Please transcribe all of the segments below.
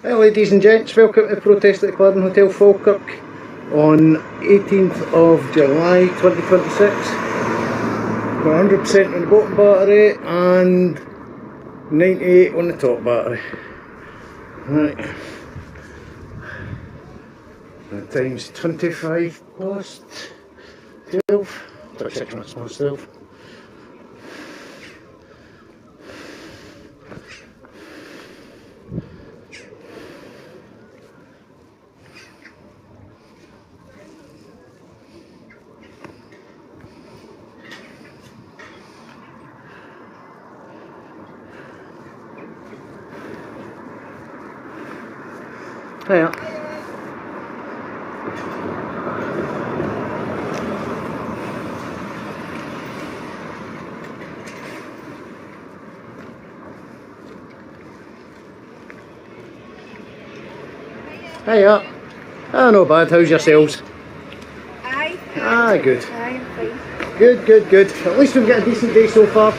Well, ladies and gents, welcome to the protest at the Cladhan Hotel Falkirk on 18th of July 2026. We're 100% on the bottom battery and 98 on the top battery. Right. The time's 25 past 12, 36 minutes past 12. Hiya. Hiya. No bad, how's yourselves? Aye. Ah, good. Aye, I'm fine. Good, good, good. At least we've got a decent day so far.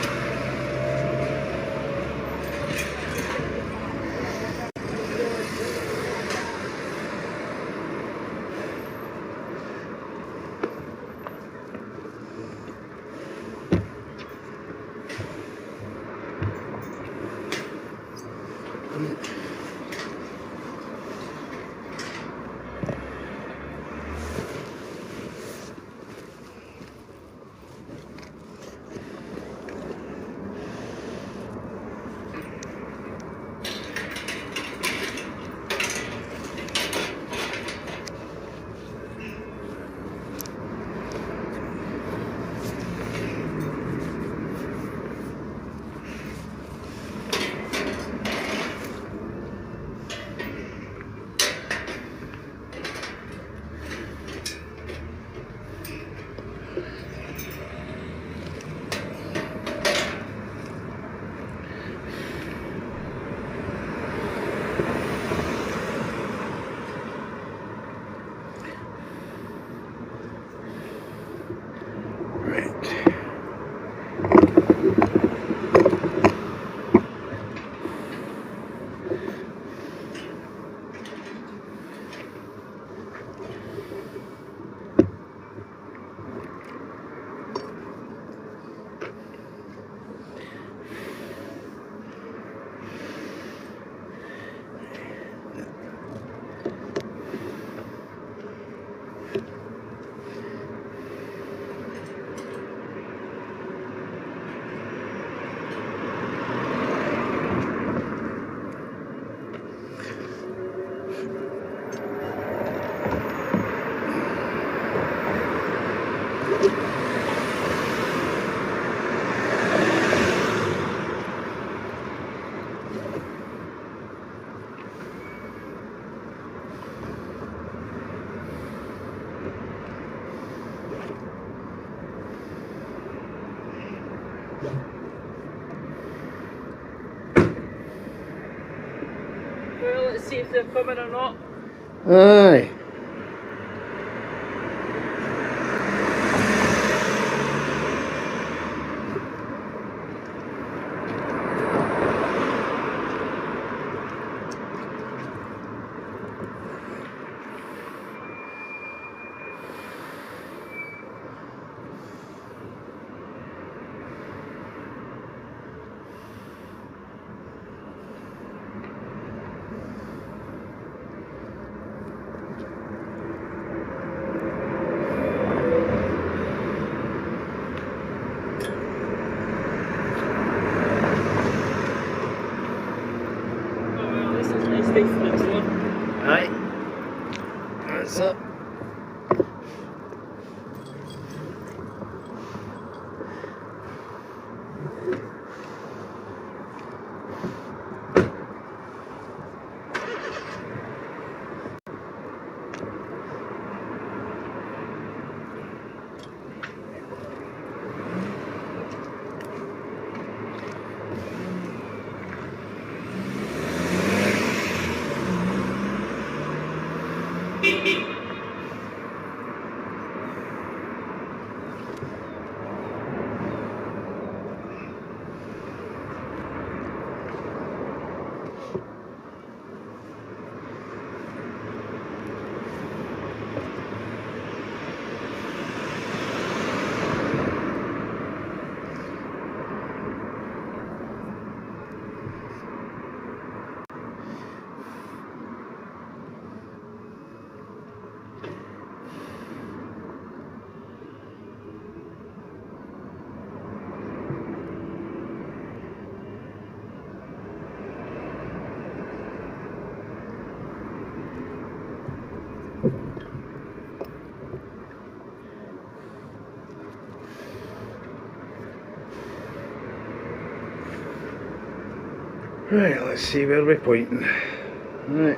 Well, let's see if they're coming or not. Aye. Aye. That's it. Right, let's see where we're pointing. Right.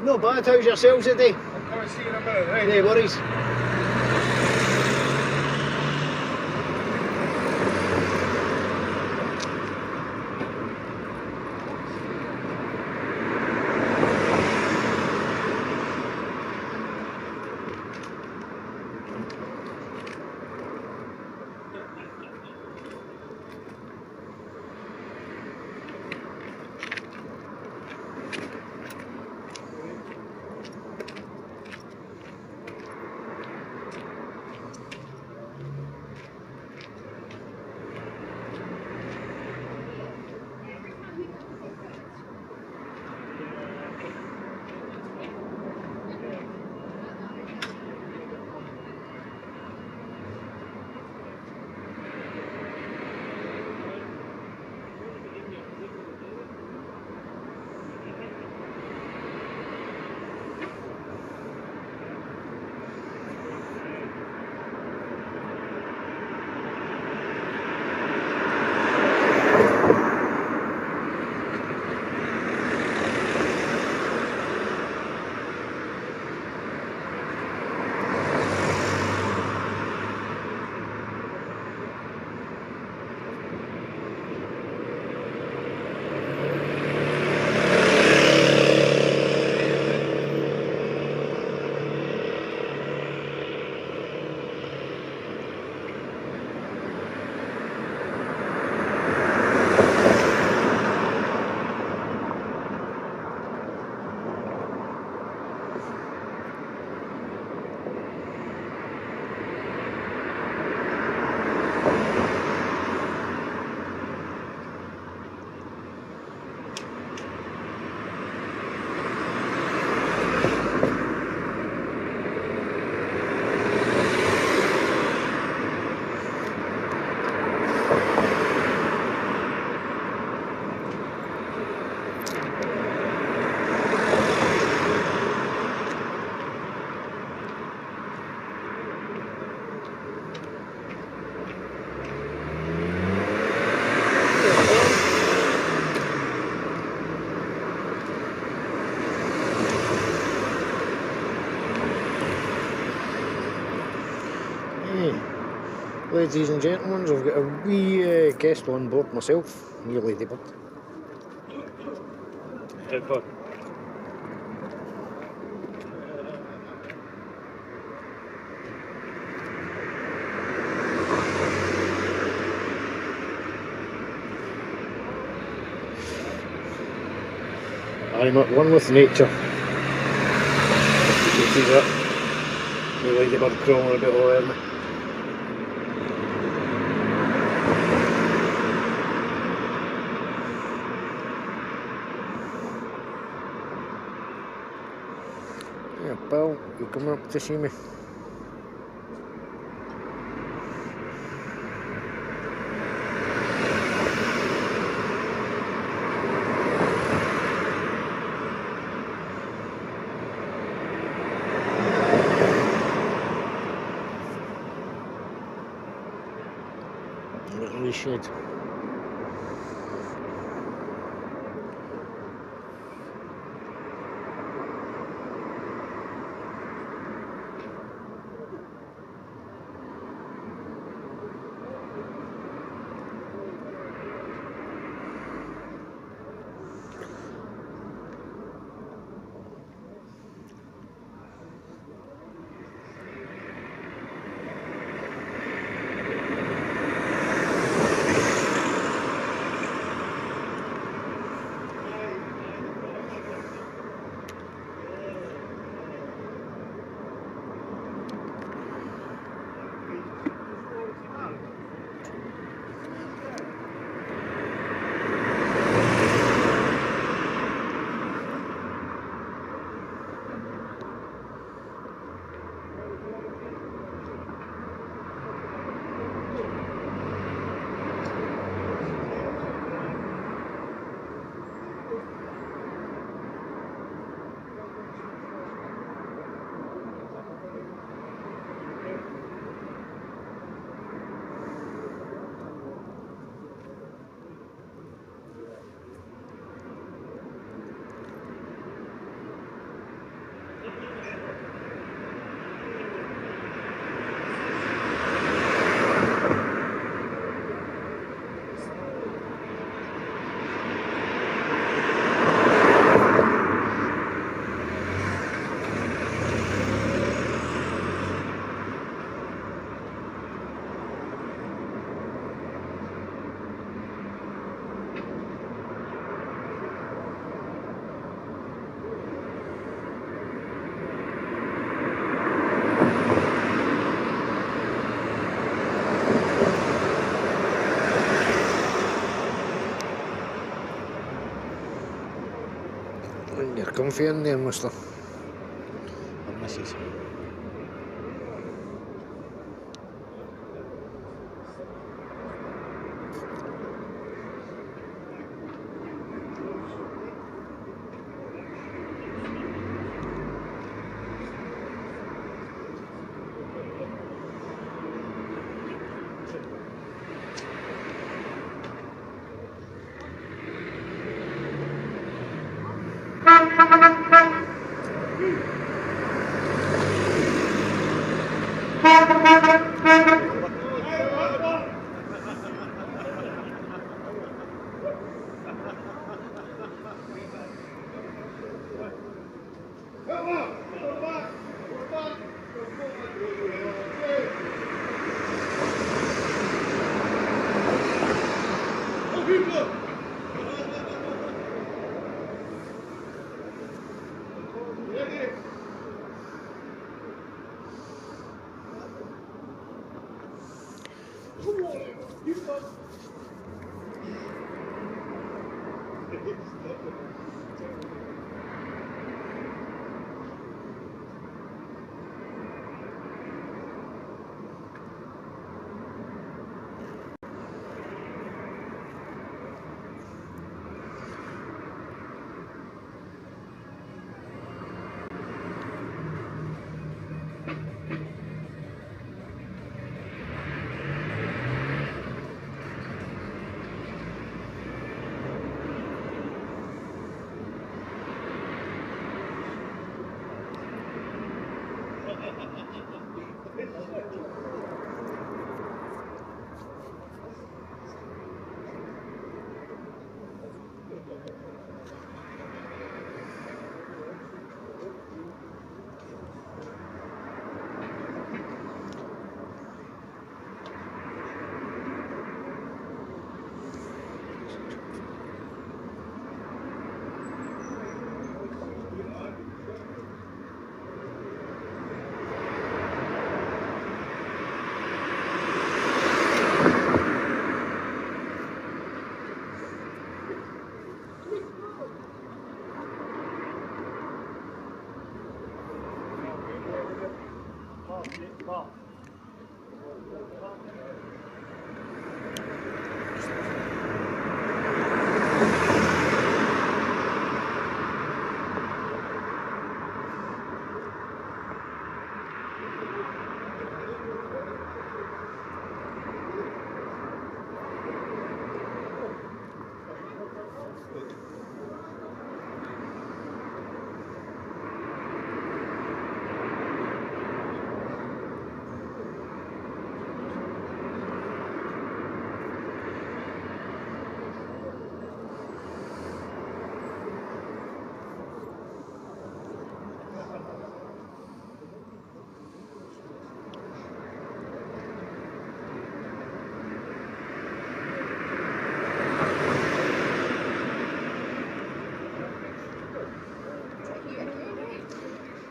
No bad, how's yourselves today? I'll come and see you in a minute, right? No worries. Ladies and gentlemen, I've got a wee guest on board myself, wee ladybird. Headbutt. I'm at one with nature. You can see that. The ladybird crawling a bit all over me. Yeah, Bill, you coming up to see me? Little wee shed. You're comfy in there, mister. Or Mrs.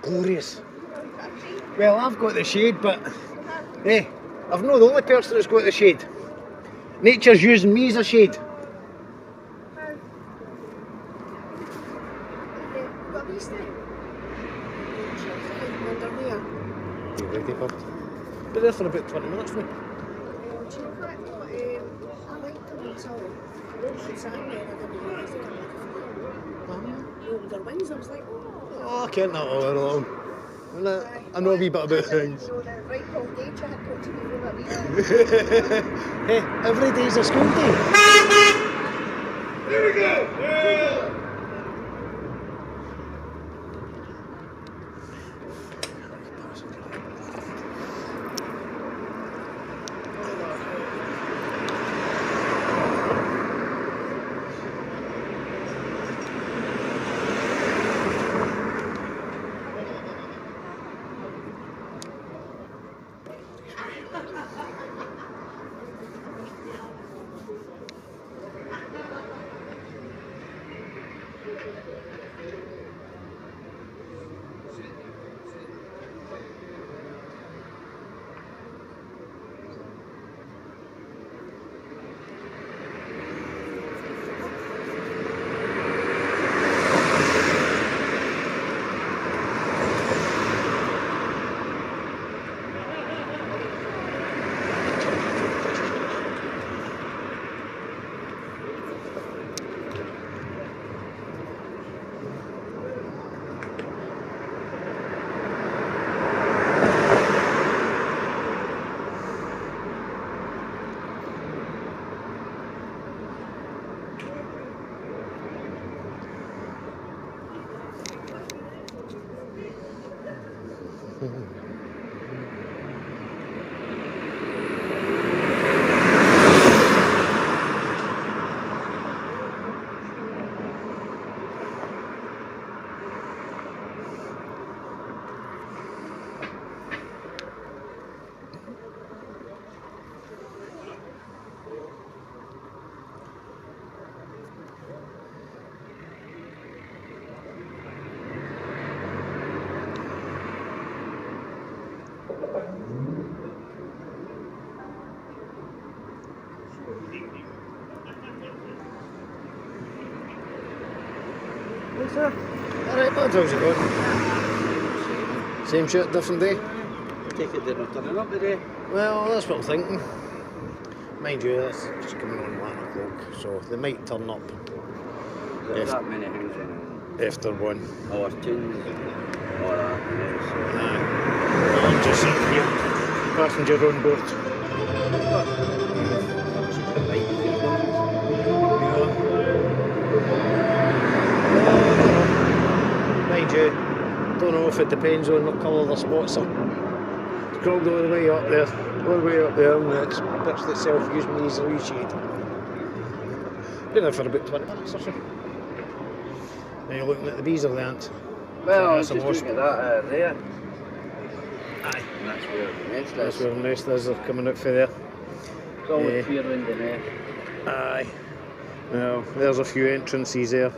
Glorious. Well, I've got the shade, but hey, I've not the only person that's got the shade. Nature's using me as a shade. You ready, bud? Be there for about 20 minutes, mate. Oh, I can't that all along. I know a wee bit about things. Hey, every day's a school day. Here we go! Yeah. Yes, sir. Alright, bud, how's it going? Same shit, different day? Take it they're not turning up today. Well, that's what I'm thinking. Mind you, that's just coming on 1 o'clock, so they might turn up There's that many things in after 1. our tunes, all that. Aye. I'm just sitting here, passenger on board. Mind you, don't know if it depends on what colour the spots are. It's crawled all the way up there, and it's pitched itself using me as a wee shade. Been there for about 20 minutes or so. Now you're looking at the bees or the ant? Well, That's just a wasp. looking at that there. Aye. And that's where the nest That's is. where the nest is, they're coming out for there. It's all Eh. clear around the nest. Aye. Well, there's a few entrances there.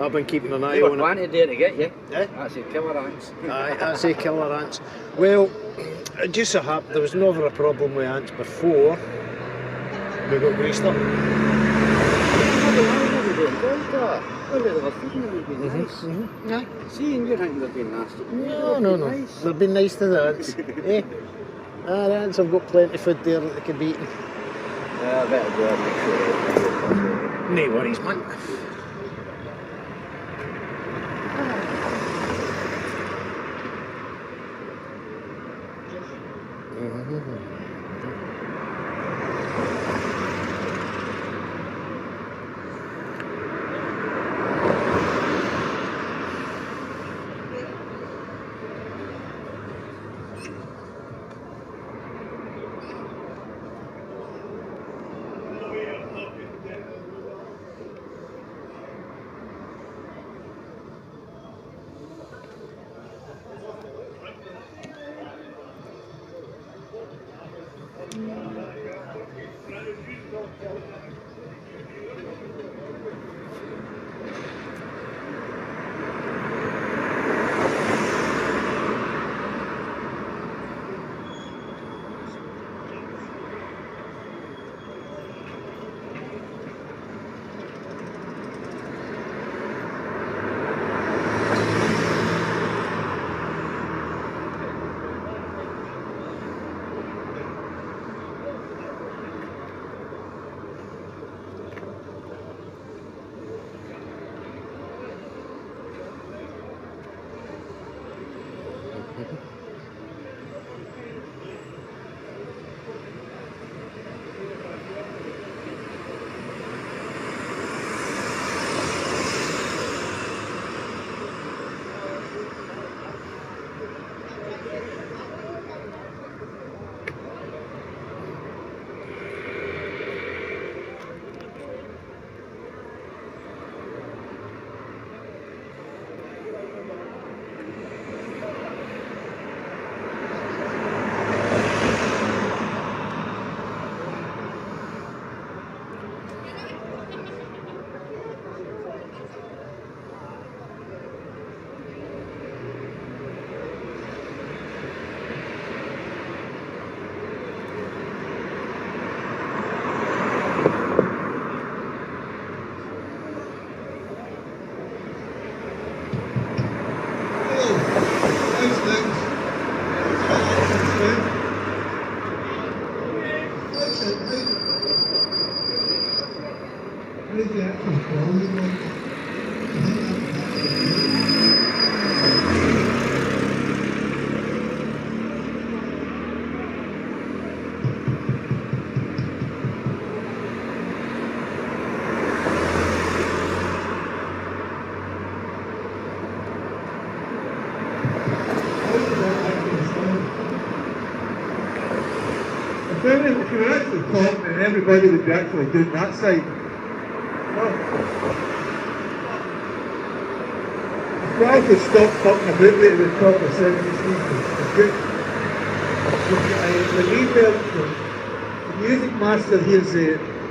I've been keeping an eye They were on it. plenty there to get you. Eh? That's your killer ants. Aye, that's a killer ants. Well, it just so happened there was never a problem with ants before we got greased up. Aye. See, and you're thinking they're being nasty. No. They've been nice to the ants. Eh? The ants have got plenty of food there that they can be eating. Yeah, I better go and make sure. No worries, man. If you were actually talking and everybody would be actually doing that side. If I could stop talking about it at the top of 70 it's good. The music master here's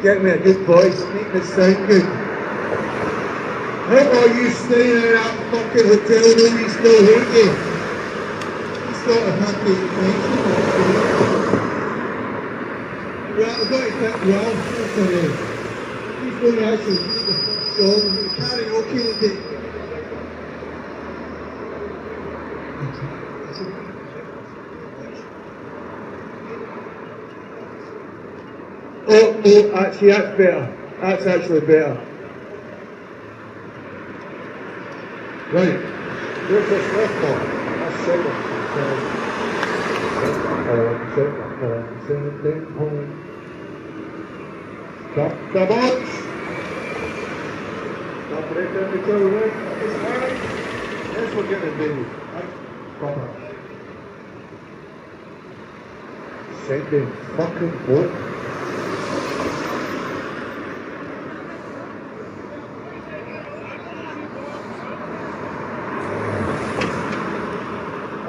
getting me a good voice, making it sound good. How are you staying in that fucking hotel room? You still hate you? He's got a happy connection. Well, I've got to cut you off. He's going to actually do the first Oh, karaoke today. Oh, actually, that's better. That's actually better. Right. Where's this left part? That's second. Stop the box. Stop right there to tell you it's alright. That's what we're gonna do. Proper. Sending fucking boat.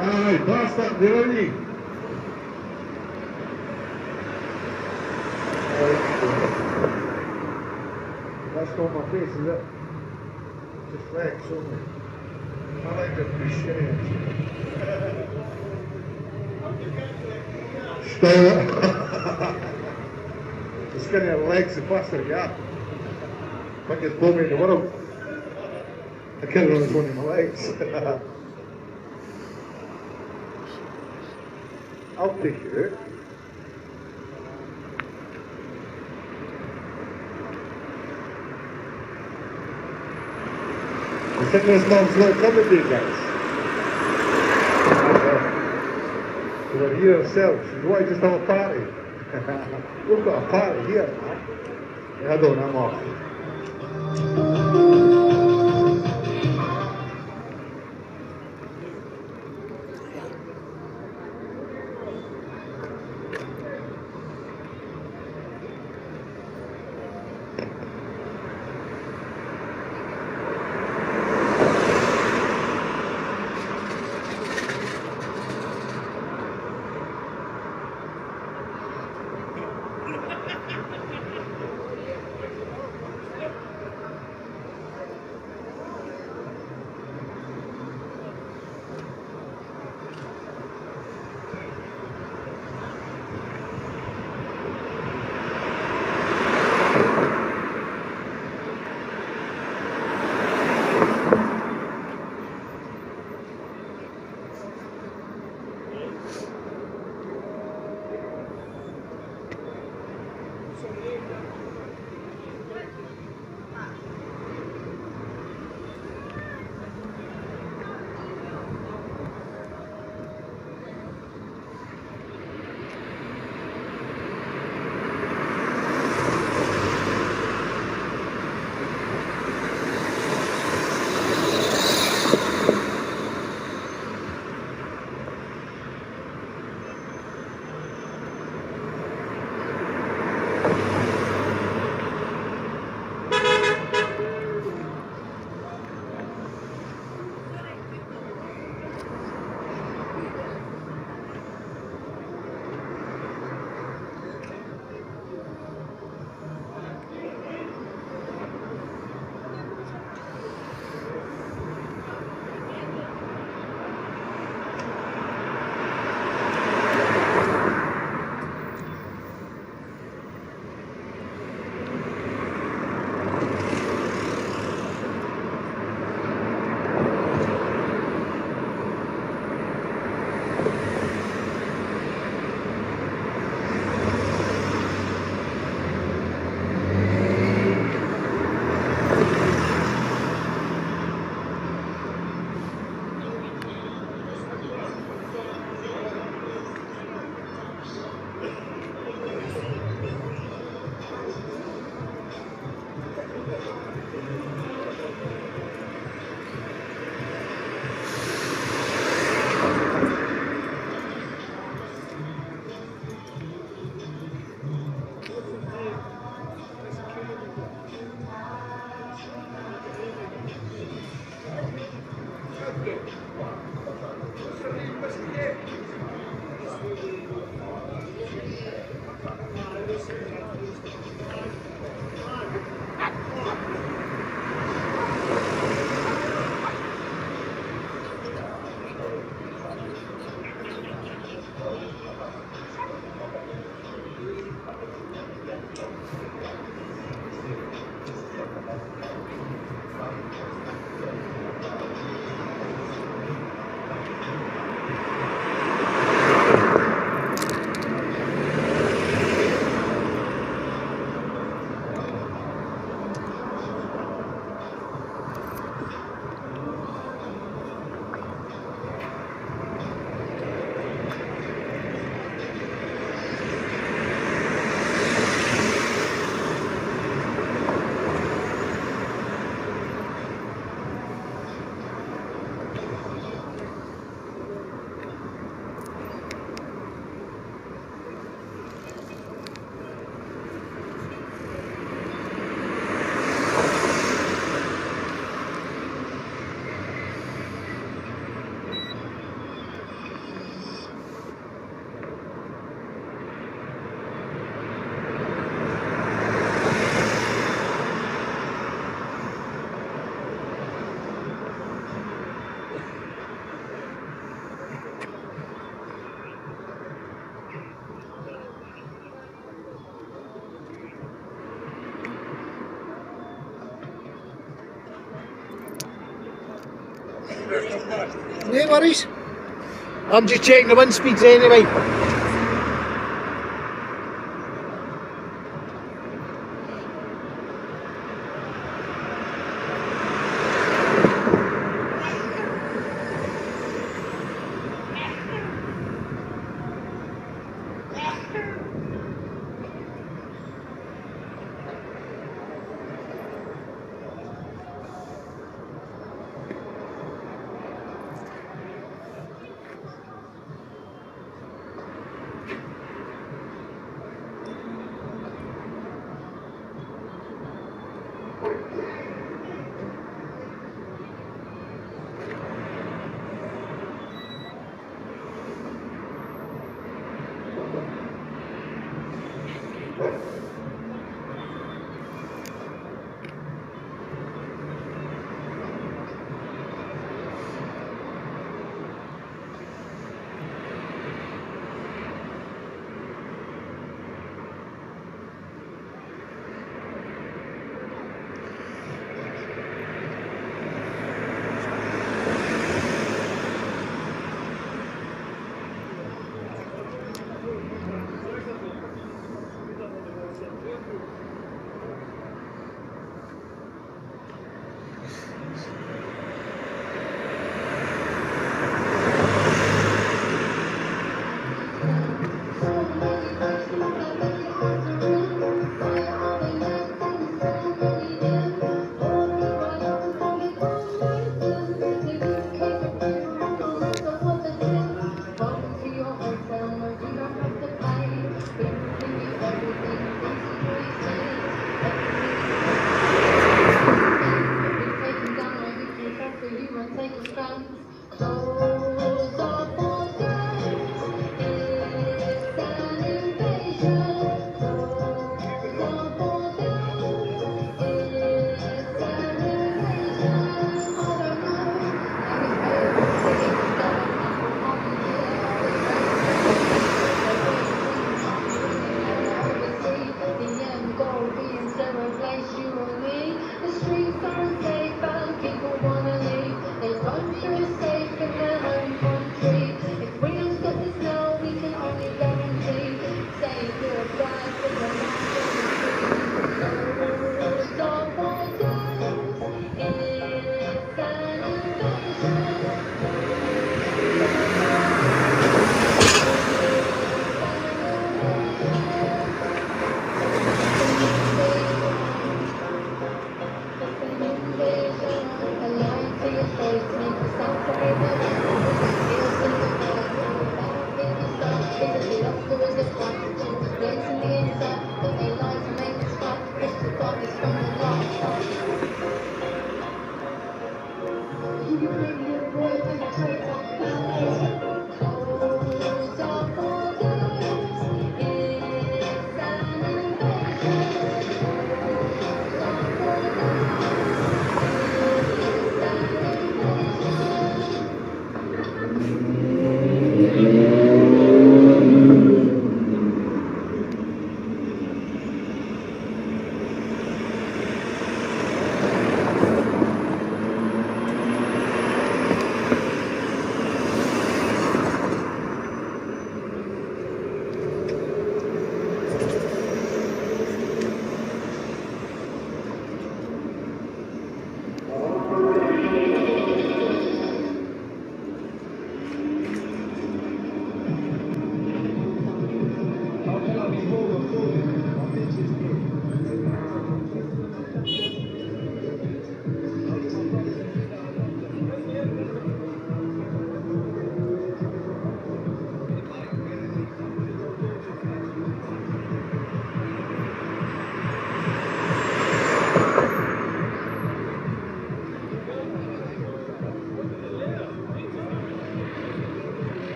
Aye, blast up the early. That's not my face, is it? Just legs only. I like to appreciate it. Stop. The skinnier legs, the faster you are. Biggest bummy in the world. I can't run with one of my legs. I'll take you out. The sickness mom's not coming to you guys. We're here ourselves. You want to just have a party? We've got a party here, man. Yeah, I don't, I'm off. No worries. I'm just checking the wind speeds anyway.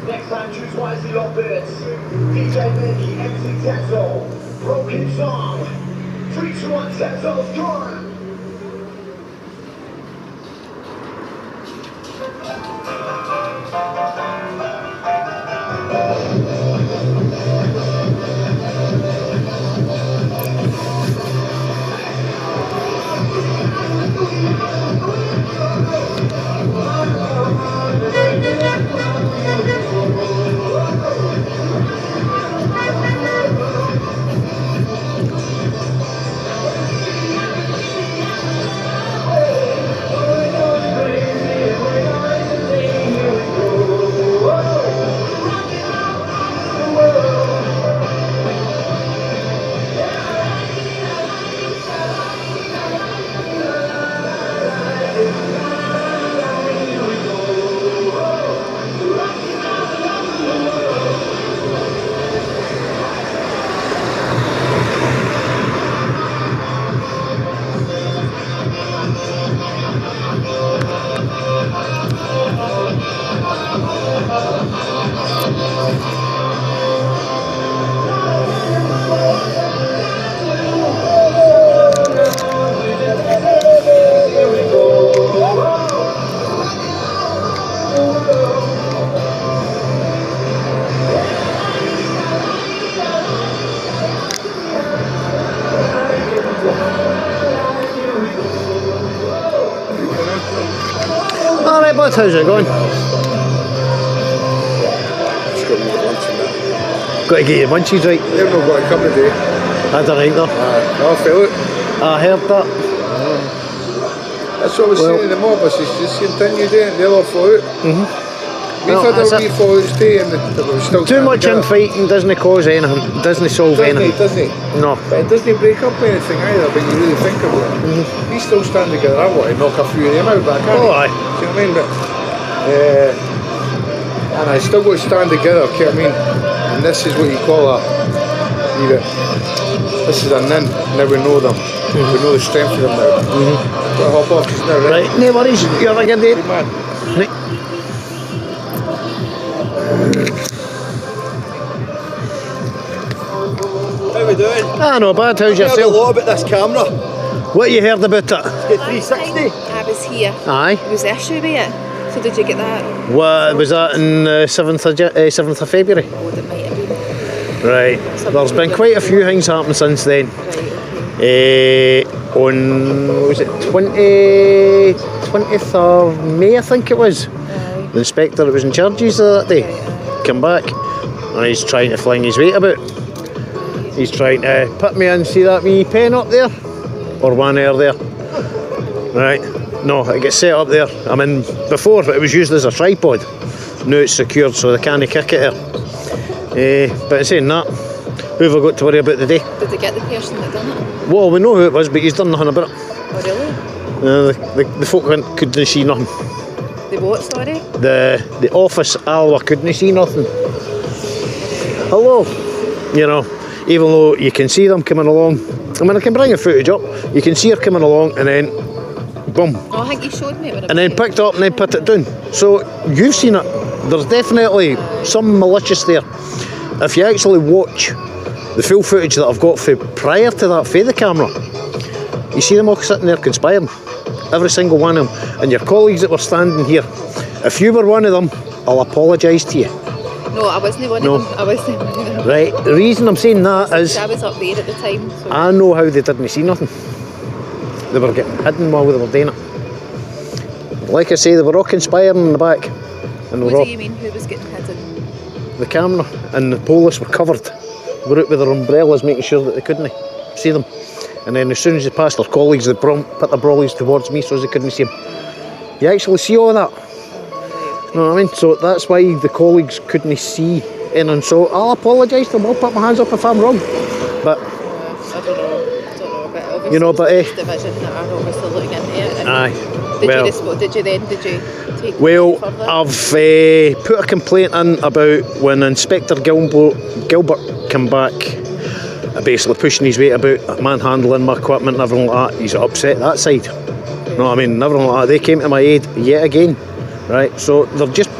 Next time, choose wisely your bits. DJ Mickey, MC Tezo, broken song. 3, 2, 1, Tezo's gone. Alright boys, how's it going? Just got me the lunch and that. Got to get your munchies right. They've not got a cup of day. That's alright though. I feel it. I heard that. That's what I was saying to the mob, is just continue doing it, they'll all fall out. We've Well, had that's a wee it. fallouts too, and we're still Too much together. infighting doesn't cause anything, doesn't solve anything. Doesn't it? No. But it doesn't break up anything either when you really think about it. We still stand together. I want to knock a few of them out, but I can't. Oh, aye. Do you know what I mean? But, and I still got to stand together, do you know what I mean? And this is what you call a... This is a nin. Now we know them. We know the strength of them now. Got to hop off just now, right? Right, no worries. You have a good day. Good man. Right. How we doing? Ah, no bad. How's I've heard a yourself? lot about this camera. What you heard about it? It's got 360. I was here. Aye. There was the issue with it. So did you get that? What was that in 7th of February? Oh, that might have been. Right. There's been quite a few things happening since then. Right, okay. On, what was it, 20th of May, I think it was. Aye. The inspector that was in charge of that day come back and he's trying to fling his weight about. He's trying to put me in, see that wee pen up there? Or one air there. Right. No, it gets set up there. I mean, before it was used as a tripod. Now it's secured so they can't kick it here. But it's saying that. Who have I got to worry about today? Did they get the person that done it? Well, we know who it was, but he's done nothing about it. Oh, really? The folk couldn't see nothing. The what, sorry? The office hour couldn't see nothing. Hello. You know, even though you can see them coming along. I mean, I can bring the footage up. You can see her coming along and then, boom. Oh, I think you showed me it. And then picked it up and then put it down. So you've seen it. There's definitely some malicious there. If you actually watch the full footage that I've got for prior to that for the camera, you see them all sitting there conspiring. Every single one of them. And your colleagues that were standing here, if you were one of them, I'll apologise to you. No, I wasn't one No. of them. I wasn't one of them. Right? The reason I'm saying that is I was up there at the time. So. I know how they didn't see nothing. They were getting hidden while they were doing it. Like I say, they were all conspiring in the back. And they What were all, do you mean, who was getting hidden? the camera and the police were covered. They were out with their umbrellas making sure that they couldn't see them. And then as soon as they passed their colleagues, they put their brollies towards me so they couldn't see them. You actually see all that. You know what I mean? So that's why the colleagues couldn't see in, and so I'll apologise to them. I'll put my hands up if I'm wrong. But I don't know, but obviously You know, but, there's division that are obviously looking into it. And aye. Did you take Well, it further? I've put a complaint in about when Inspector Gilbert came back, basically pushing his weight about, manhandling my equipment and everything like that. He's upset that side. You know what I mean? And everything like that. They came to my aid yet again. Right? So they're just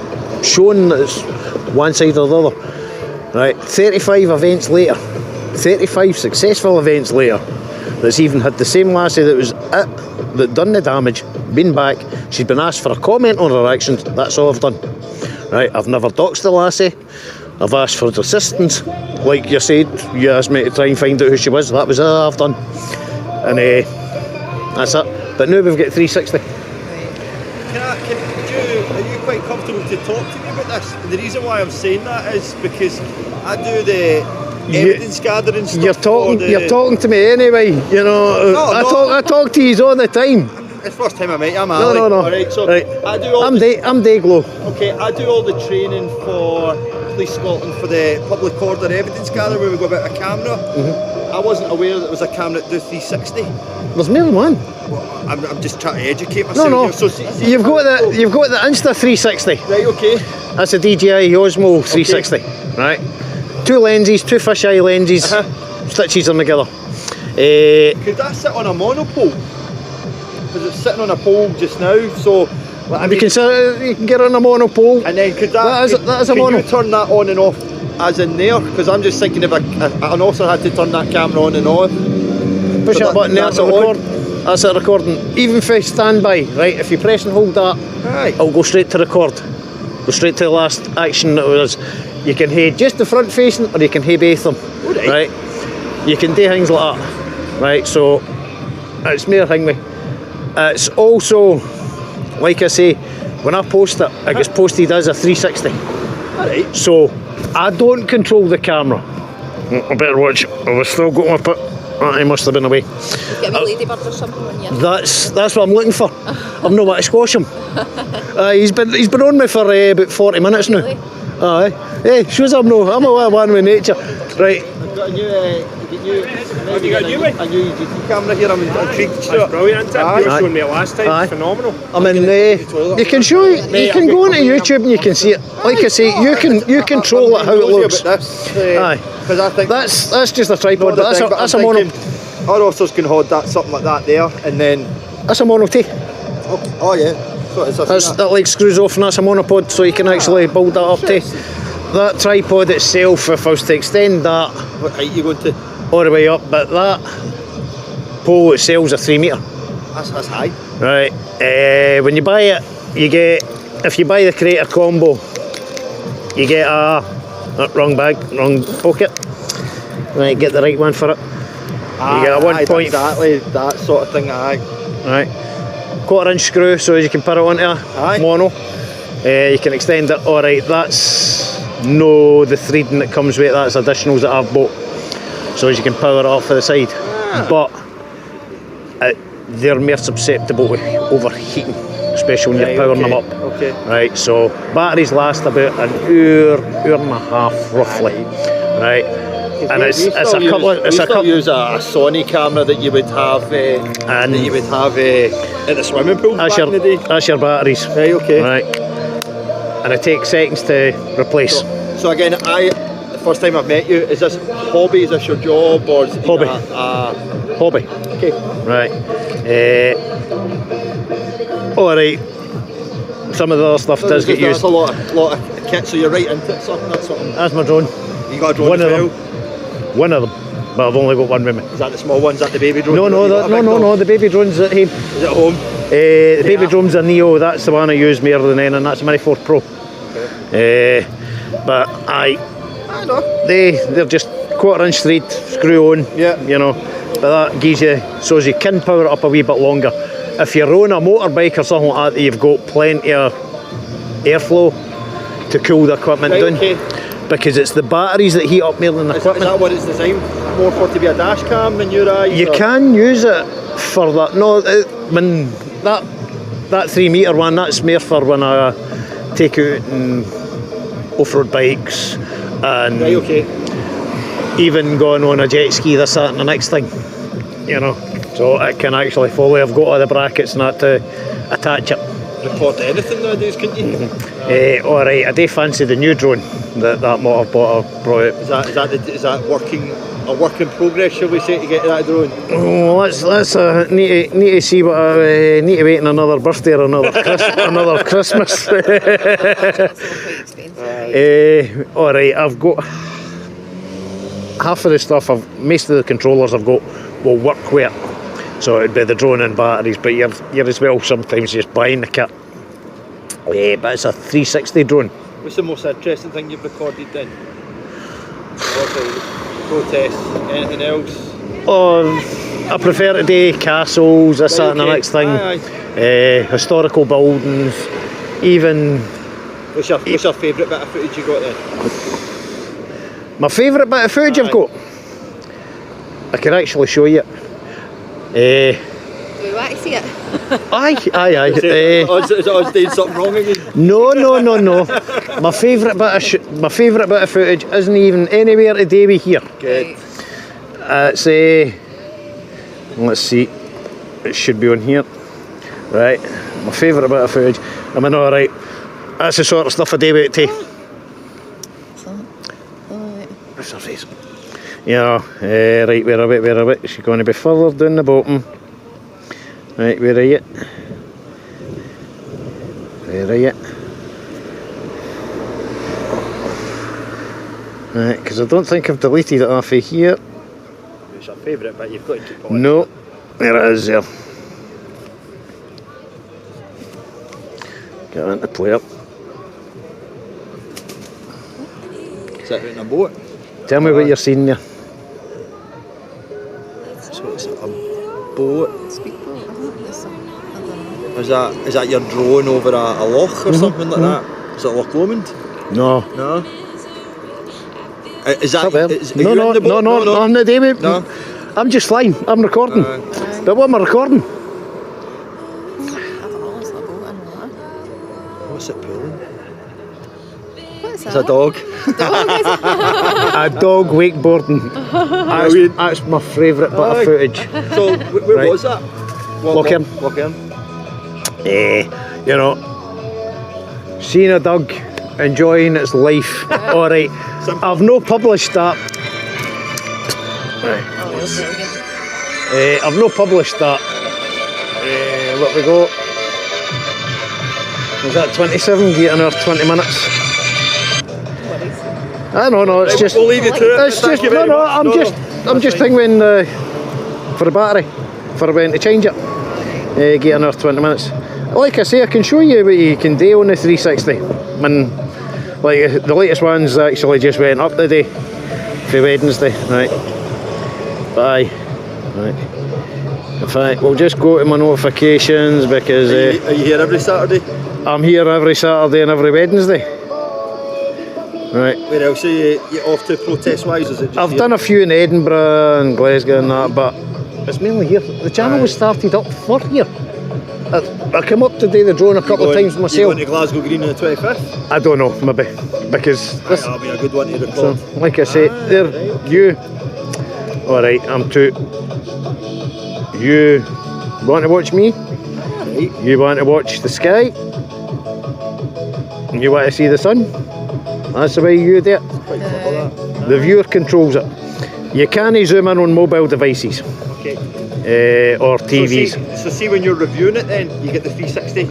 showing that it's one side or the other. Right? 35 events later, 35 successful events later, that's even had the same lassie that was it, that done the damage, been back, she's been asked for a comment on her actions, that's all I've done. Right, I've never doxed the lassie, I've asked for assistance, like you said, you asked me to try and find out who she was, that was all I've done. And that's it. But now we've got 360. Are you quite comfortable to talk to me about this? And the reason why I'm saying that is because I do the evidence gathering stuff. You're talking to me anyway, you know. No, I talk to you all the time. It's the first time I met you, I'm Ali. No. Alright, so Right. I do all I'm Dayglow. Okay, I do all the training for Police Scotland for the public order evidence gathering where we go about a camera. I wasn't aware that it was a camera that does 360. There's more than one. Well, I'm just trying to educate myself. No. Here. So You've got the Insta 360. Right, okay. That's a DJI Osmo 360. Right. Two lenses, two fisheye lenses, stitches them together. Could that sit on a monopole? Because it's sitting on a pole just now, so... You can get on a monopole. And then could that is a can mono. you turn that on and off as in there? Because I'm just thinking if an officer had to turn that camera on and off. Push So that button there that's to on. record. That's it recording. Even for standby, right? If you press and hold that, Right. it'll go straight to record. Go straight to the last action that was. You can head just the front facing or you can head both them. Alright. Right? You can do things like that. Right, so it's mere thing me. It's also, like I say, when I post it, it gets posted as a 360. Alright. So I don't control the camera. I better watch. I've still got my He must have been away. Get a wee ladybird or something on you. That's what I'm looking for. I've no want to squash him. He's been on me for about 40 minutes now. Really? Aye. Hey, shows I'm a one with nature. Right. I've got a new GT camera here. I'm intrigued. That's brilliant, isn't it? You were showing me it last time. Aye. It's phenomenal. I mean, you can show it. You can go onto YouTube and you can see it. Like I say, you control it how it looks. Aye. Because I think That's just a tripod. But that's a mono. Our officers can hold that something like that there, and then That's a mono T. oh yeah. So it's That leg screws off and that's a monopod, so you can actually build that up to. That tripod itself, if I was to extend that what height you going to? all the way up, but that pole itself is a 3 metre. That's high. Right. When you buy it, you get, if you buy the creator combo, you get wrong bag, wrong pocket. Right, get the right one for it. You get a 1 point. Exactly that sort of thing. Aye. Right. 1/4 inch screw so as you can put it onto a mono. You can extend it. Alright, that's no the threading that comes with it, that's additionals that I've bought. So as you can power it off to the side. But they're more susceptible to overheating, especially when you're powering them up. Okay. Right, so batteries last about an hour and a half roughly. Right. And it's a couple of use a Sony camera that you would have at the swimming pool back in the day. That's your batteries. Right, okay. Right. And it takes seconds to replace. So again, the first time I've met you, is this hobby? Is this your job, or is it Hobby. Hobby. Okay. Right. Alright. Some of the other stuff does get used. That's a lot of kit, so you're right into it, something. That's my drone. You got a drone One as of well? them. One of them. But I've only got one with me. Is that the small one? Is that the baby drone? No. The baby drone's at home. Is it at home? The baby drone's a Neo. That's the one I use more than any, and that's a Mini 4 Pro. Okay. But I know. they're just 1/4 inch thread, screw on. Yeah. You know, but that gives you so as you can power it up a wee bit longer. If you're on a motorbike or something like that, you've got plenty of airflow to cool the equipment Right, down. okay. Because it's the batteries that heat up more than the Is equipment. that what it's designed more for, to be a dash cam in your eyes? You can use it for that. No, when that 3 metre one, that's more for when I take out and off-road bikes and Right, okay. even going on a jet ski, this, that and the next thing. You know, so it can actually follow. I've got all the brackets and that to attach it. Record anything nowadays, couldn't you? Alright, I do fancy the new drone that motorbot brought out. Is that a work in progress, shall we say, to get that drone? Oh, let's need to see what I need to wait in another birthday or another Christmas. Alright, I've got half of the stuff. Most of the controllers I've got will work with it. So it'd be the drone and batteries, but you're as well sometimes just buying the kit. But it's a 360 drone. What's the most interesting thing you've recorded then? Protests, anything else? Oh, I prefer to do castles, this, that and the next thing. Historical buildings, even... What's your favourite bit of footage you got then? My favourite bit of footage I've got? I can actually show you it. Do we want to see it? Aye. Is it odds doing something wrong again? No. My favourite bit of footage isn't even anywhere to do with here. Good. It's let's see, it should be on here. Right, my favourite bit of footage. I mean, alright, that's the sort of stuff I do with it too. What's her face? Yeah, right, where are we? She's going to be further down the bottom. Right, where are you? Right, because I don't think I've deleted it off of here. What's your favourite bit you've got to keep on? No, there it is there. Get into play up. Is that out in a boat? Tell me what you're seeing there. So it's a boat. Speedboat, I think there's some. I don't know. Is that your drone over a loch or something like that? Is it Loch Lomond? No. No. Is that? Up there. Are you in the boat? No, I'm not David. No. I'm just flying. I'm recording. But what am I recording? I don't know, it's a boat and water. What's it pulling? What is It's that? a dog. A dog wakeboarding. That's my favourite bit of footage. So, where Right. was that? Lochern. Lochern. You know, seeing a dog enjoying its life. All right, I've no published that. Right. Oh, that's really good. I've no published that. What we got? Was that 27? Get another 20 minutes. No, it's just. We'll leave you to it. It's Thank just you very much. I'm just that's thinking for the battery, for when to change it. Get another 20 minutes. Like I say, I can show you what you can do on the 360. Like the latest ones actually just went up today for Wednesday, right? Bye. Right. In fact, we'll just go to my notifications because Are you here every Saturday? I'm here every Saturday and every Wednesday. Right. Where else are you off to protest-wise? Is it just I've here? done a few in Edinburgh and Glasgow and that, but it's mainly here. The channel was started up for here. I came up to do the drone a couple of times You myself. going to Glasgow Green on the 25th? I don't know, maybe, because this, That'll be a good one to so, record. like I say, there, you. All right, I'm two. You want to watch me? Alright. You want to watch the sky? You want to see the sun? That's the way you do it. Quite clever, that. The viewer controls it. You can't zoom in on mobile devices Okay. or TVs. So see when you're reviewing it then, you get the 360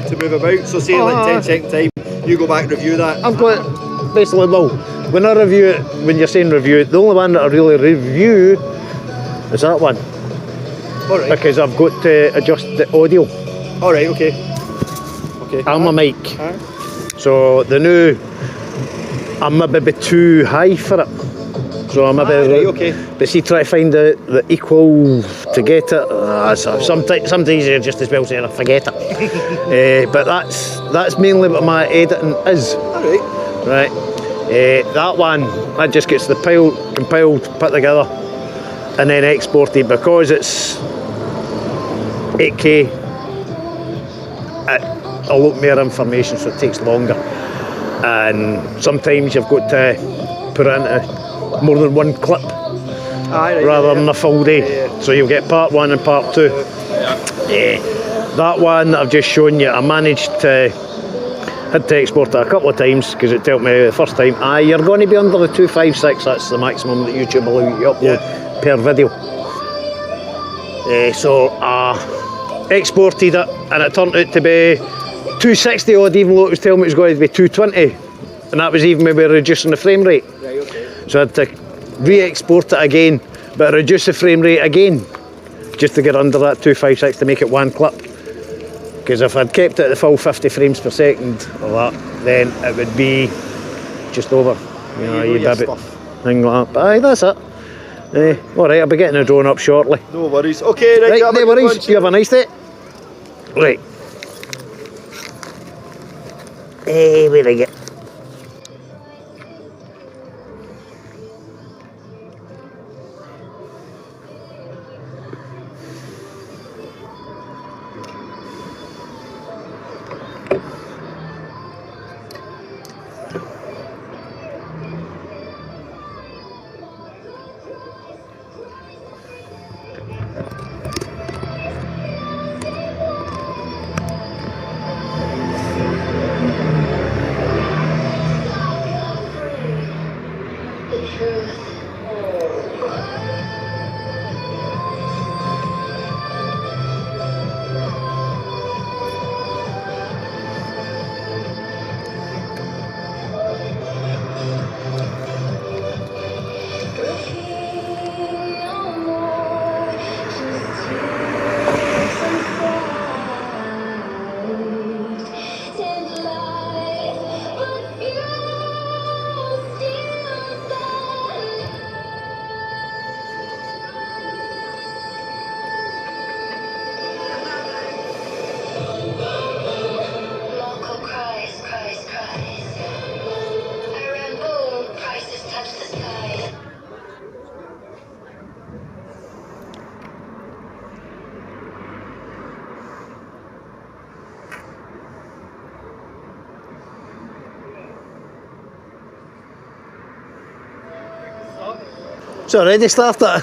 to move about. So say like 10-second time, you go back and review that. I've got basically, well, when I review it, when you're saying review it, the only one that I really review is that one. Alright. Because I've got to adjust the audio Alright, okay. Okay. and my mic. Alright. So the new, I'm maybe a bit too high for it. So I'm maybe, Right, okay. but see, try to find the equal to get it. Sometimes you're just as well saying forget it. But that's mainly what my editing is. Alright. Right. That one, that just gets the compiled, put together, and then exported because it's 8K. A lot more information, so it takes longer. And sometimes you've got to put it into more than one clip rather than a full day. Yeah. So you'll get part one and part two. That one that I've just shown you, I managed to. Had to export it a couple of times because it told me the first time, you're going to be under the 256, that's the maximum that YouTube will allow you to upload per video. So I exported it and it turned out to be 260 odd, even though it was telling me it was going to be 220. And that was even maybe reducing the frame rate. Right, okay. So I had to re-export it again, but reduce the frame rate again, just to get under that 256 to make it one clip. Because if I'd kept it at the full 50 frames per second or that, then it would be just over. You know, your you'd have it, stuff. thing like that. But aye, that's it. Alright, I'll be getting the drone up shortly. No worries. Okay, right, Right, you have a no good worries. one. You have a nice day. Right. Where I get? It's already started.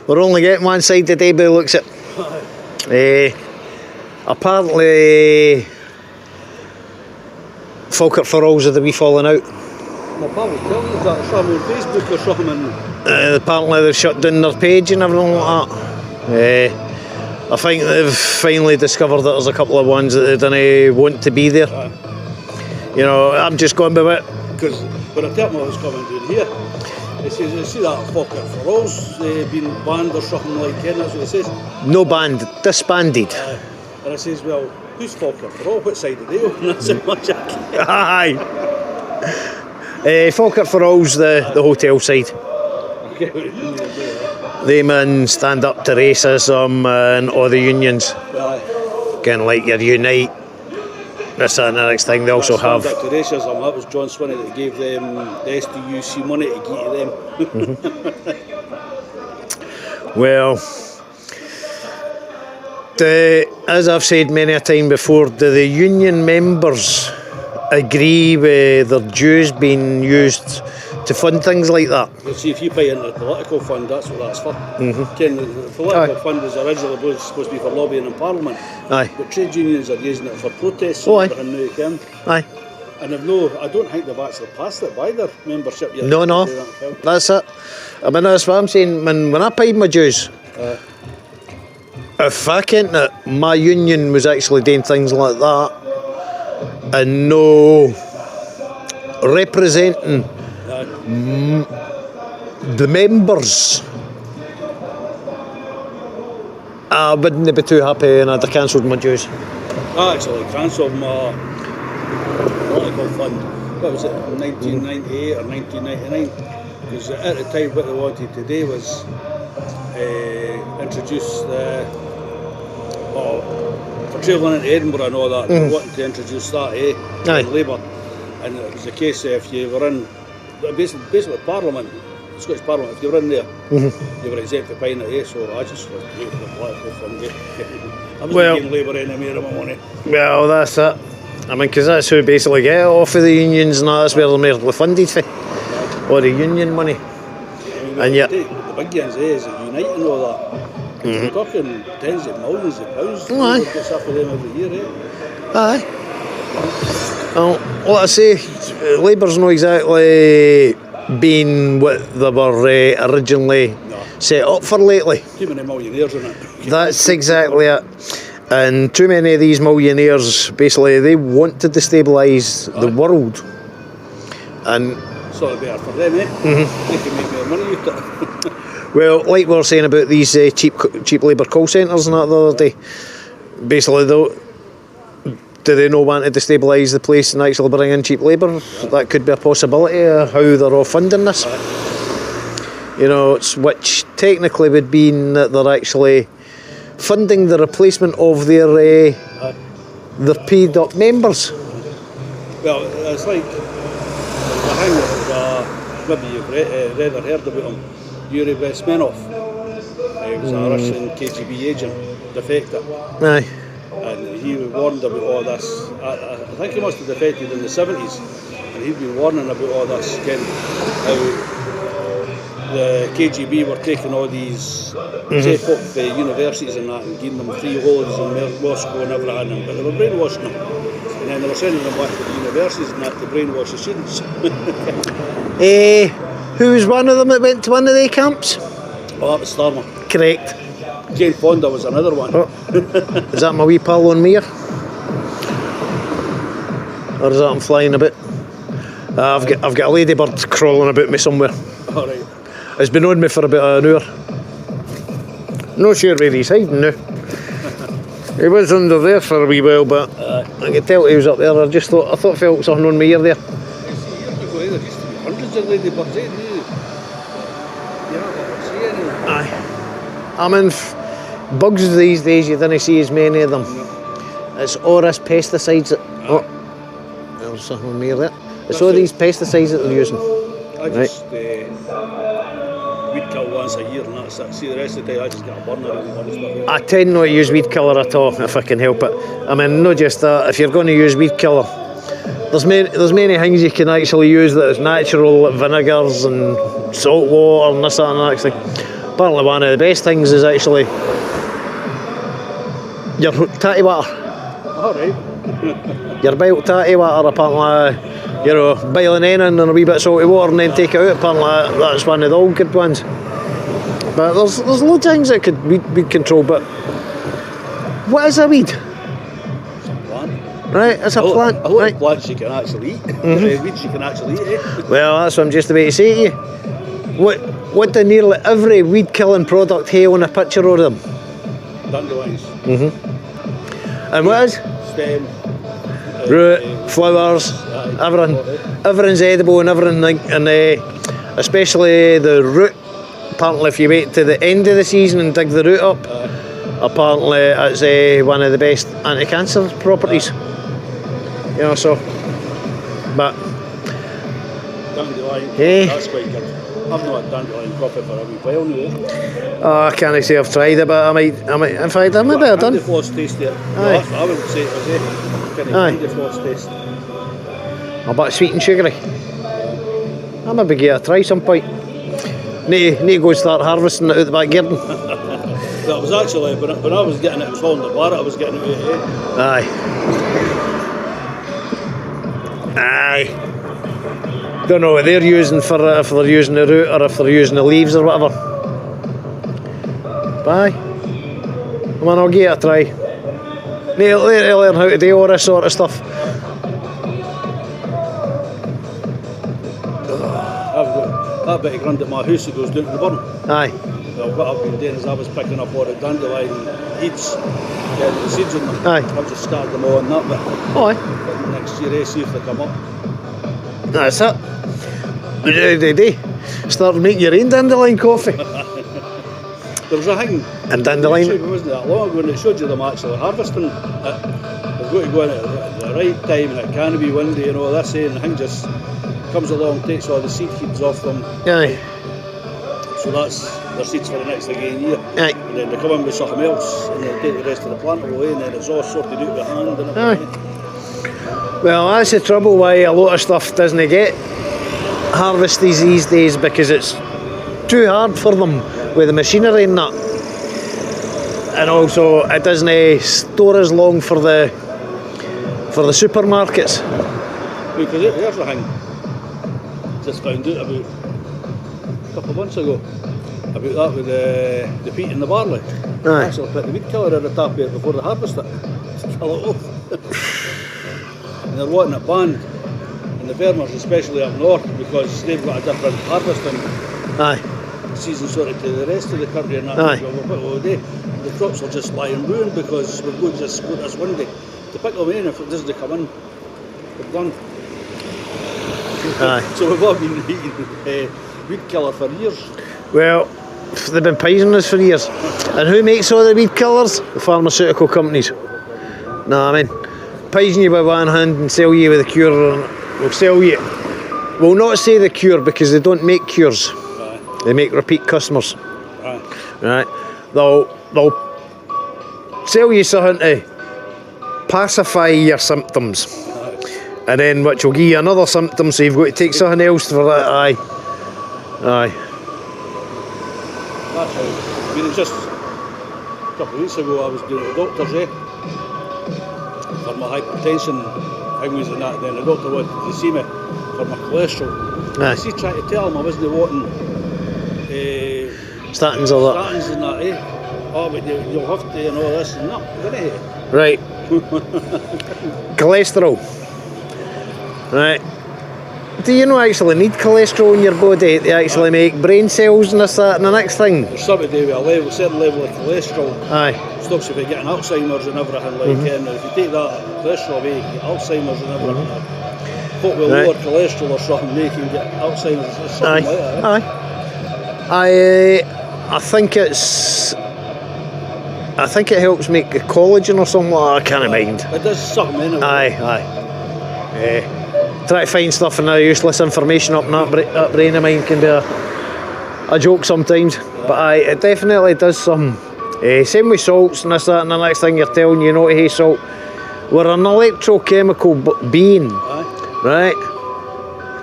We're only getting one side today by the looks at it. Apparently Falkirk for All's of the wee falling out. My pal was telling us that something on Facebook or something, and Apparently they've shut down their page and everything like that. I think they've finally discovered that there's a couple of ones that they don't want to be there. You know, I'm just going by it. because when I tell them I was coming down here, he says, "You see that Falkirk for All's been banned or something like that?" That's what he says. No band, disbanded. And I says, "Well, who's Falkirk for All? What side are they on?" That's how much I care. Aye. Falkirk for All's the hotel side. They man stand up to racism and all the unions. Kind of like your Unite, this and the next thing. They also have. Stand up to racism. That was John Swinney that gave them the SDUC money to give to them. Well, as I've said many a time before, do the union members agree with their dues being used to fund things like that? You see, if you pay into the political fund, that's what that's for. Ken, the political fund was originally supposed to be for lobbying in Parliament. Aye. But trade unions are using it for protests. Oh, aye. And now you can. Aye. And I don't think they've actually passed it by their membership yet. No. That's it. I mean, that's what I'm saying. When I paid my dues, if I kent that my union was actually doing things like that and no representing the members, I wouldn't be too happy and I'd have cancelled my dues. I actually cancelled my political fund. What was it, 1998 or 1999? Because at the time what they wanted to do was introduce for travelling into Edinburgh and all that, they wanted to introduce that, Aye. Labour. And it was the case if you were in, basically Parliament, Scottish Parliament, if you were in there, you were exempt for paying it, so I just went to the political fund. I wasn't giving Labour any more of my money. Well, that's it. I mean, because that's who basically get it off of the unions and that's where they're mainly funded for. All the union money. And yet the big guns is Unite and all that. We're talking tens of millions of pounds. Aye. Gets up with them every year, aye. Well, like I say, Labour's not exactly been what they were originally set up for lately. Too many millionaires in it. That's exactly it. And too many of these millionaires, basically, they want to destabilise the world. And Sort of better for them, They can make more money out of it. well, like we were saying about these cheap labour call centres and that the other day, basically, though, do they not want to destabilise the place and actually bring in cheap labour? That could be a possibility of how they're all funding this. You know, which technically would mean that they're actually funding the replacement of their paid up members. Well, it's like the thing that maybe you've read or heard about him, Yuri Bezmenov. He was a Russian KGB agent, defector. Aye. And he warned about all this. I think he must have defected in the 70s, and he'd been warning about all this, how the KGB were taking all these safe up universities and that and giving them free holidays in Moscow and everything, but they were brainwashing them. And then they were sending them back to the universities and that to brainwash the students. Who was one of them that went to one of the camps? Oh, that was Starmer. Correct. Jane Fonda was another one. Oh. Is that my wee pal on me? Or is that I'm flying a bit? I've got a ladybird crawling about me somewhere. All right. It's been on me for about an hour. Not sure where he's hiding now. He was under there for a wee while, but I could tell he was up there. I thought felt something on my ear there. There used to be hundreds of ladybirds, Aye. I mean, bugs these days, you don't see as many of them. It's all this pesticides that... Oh, there's something on my ear there. It's all these pesticides that they're using. I just weed kill once a year and that's it. See, the rest of the time I just get a burner and all this stuff. I tend not to use weed killer at all if I can help it. I mean, not just that, if you're going to use weed killer, there's many things you can actually use that is natural, like vinegars and salt water and this, that and that thing. Apparently one of the best things is actually your tatty water. Alright. Your boiled tatty water, apparently, you know, boiling in and a wee bit of salty water and then take it out. Apparently that's one of the old good ones. But there's loads of things that could weed control, but what is a weed? Plant. Right, it's a plant. A lot Right. of plants you can actually eat. Weeds you can actually eat. Well, that's what I'm just about to say to you. What do nearly every weed killing product have on a picture of them? Dandelions. And what is? Stem. Root, flowers, everything. Everything's edible and everything, and especially the root. Apparently, if you wait to the end of the season and dig the root up, apparently it's one of the best anti-cancer properties. You know, so. But Dandelion. Hey. That's quite good. I've not had dandelion coffee for a wee while now. I can't say I've tried it, but I might. In fact, I maybe have done. Candy floss taste there. Aye. No, that's what I would say it was. Kind of Aye. candy floss taste. A bit sweet and sugary. I maybe give it a try some point. Need to go and start harvesting it out the back garden. That was actually when I was getting it, it was falling apart. I was getting it out of here. Aye. Don't know what they're using for if they're using the root or if they're using the leaves or whatever. But aye. Come on, I'll give it a try. Need to learn how to do all this sort of stuff. That bit of ground at my house that goes down to the burn. Aye. Well, what I've been doing is I was picking up all the dandelion seeds, getting the seeds in them. Aye. I've just started them all on that bit. Oh, aye. But next year, see if they come up. That's it. Start making your own dandelion coffee. There was a thing And dandelion. on YouTube, it wasn't that long ago, and it showed you them actually harvesting it. They've got to go in at the right time, and it can't be windy and all this, and the thing just comes along, takes all the seed heads off them. Aye. So that's their seeds for the next again year. Aye. And then they come in with something else, and they'll take the rest of the plant away, and then it's all sorted out by hand and everything. Well, that's the trouble why a lot of stuff doesn't get harvested these days, because it's too hard for them with the machinery and that. And also it doesn't store as long for the supermarkets. Because here's the thing, just found out about a couple of months ago, about that with the peat and the barley. Aye. Actually put the weed killer in the tap here before they harvest it, to kill it off. And they're wanting it banned, and the farmers especially up north, because they've got a different harvesting Aye. season sort of to the rest of the country, and that Aye. what will do? The crops will just lie and ruin because we're going to just go this windy. To pick them in, if it doesn't come in, we're done. Aye. So we've all been eating weed killer for years. Well, they've been poisoning us for years. And who makes all the weed killers? The pharmaceutical companies. No, I mean, poison you with one hand and sell you with a cure. And we'll sell you. We'll not say the cure because they don't make cures. Right. They make repeat customers. Right. Right? They'll sell you something to pacify your symptoms. And then which will give you another symptom, so you've got to take something else for that. Aye. Aye. That's how. I mean, it was just a couple of weeks ago I was doing at the doctor's, for my hypertension things and that. Then the doctor wanted to see me for my cholesterol. Aye. See, trying to tell him I wasn't wanting Statins or that. statins and that, Oh, but you'll have to and all this and that. Didn't Right. Cholesterol. Right. Do you not actually need cholesterol in your body to actually make brain cells and this, that and the next thing? There's something to do with a certain level of cholesterol. Aye. Stops you from getting Alzheimer's and everything like and if you take that cholesterol away, you get Alzheimer's and everything. Folk with Right. lower cholesterol or something, they can get Alzheimer's or something Aye. like that. Aye. I think it helps make the collagen or something like that. I can't mind. It does something anyway. Aye. Try to find stuff and useless information up in that brain of mine can be a joke sometimes. But aye, it definitely does something. Same with salts and this, that, and the next thing you're telling you not to have salt. We're an electrochemical being. Aye. Right.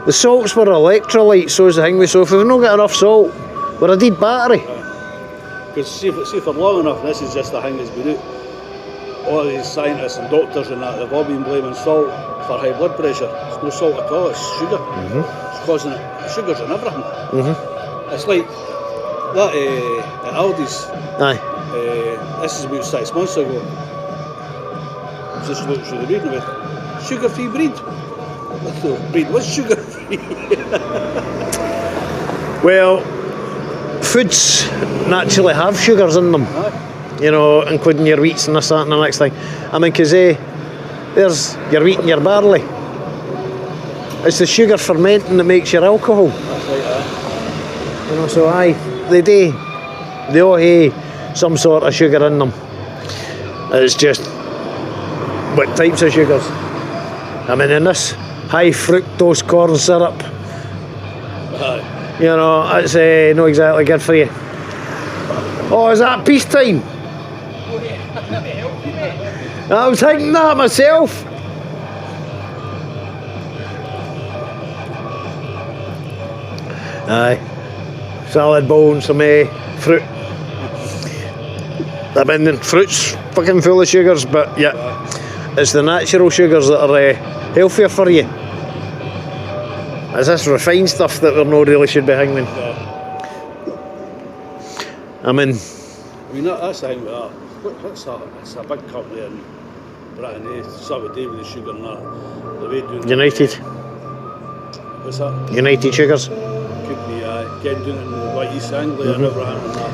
The salts were electrolytes, so is the thing. So if we've not got enough salt, we're a dead battery. Because see for long enough, this is just the thing that's been out. All these scientists and doctors and that, they've all been blaming salt for high blood pressure. It's no salt at all, it's sugar. It's causing it. Sugar's in everything. It's like that at Aldi's. Aye. This is about 6 months ago. Just looked through the reading with sugar-free bread. I thought bread was sugar-free. Well, foods naturally have sugars in them. Aye. You know, including your wheats and this, that and the next thing. I mean, because there's your wheat and your barley. It's the sugar fermenting that makes your alcohol. That's right, aye. You know, so aye, they all have some sort of sugar in them. It's just what types of sugars. I mean, in this high fructose corn syrup, Aye. you know, it's not exactly good for you. Oh, is that peacetime? I was thinking that myself. Aye. Salad bowl and some fruit. I mean, fruit's fucking full of sugars, but yeah, it's the natural sugars that are healthier for you. It's this refined stuff that we no really should be hanging. I mean, that's the thing with that. It's a big company in Britain, they start with with the sugar and that. The way doing United. What's that? United Sugars. Could be, getting doing it in like East Anglia and everything and that.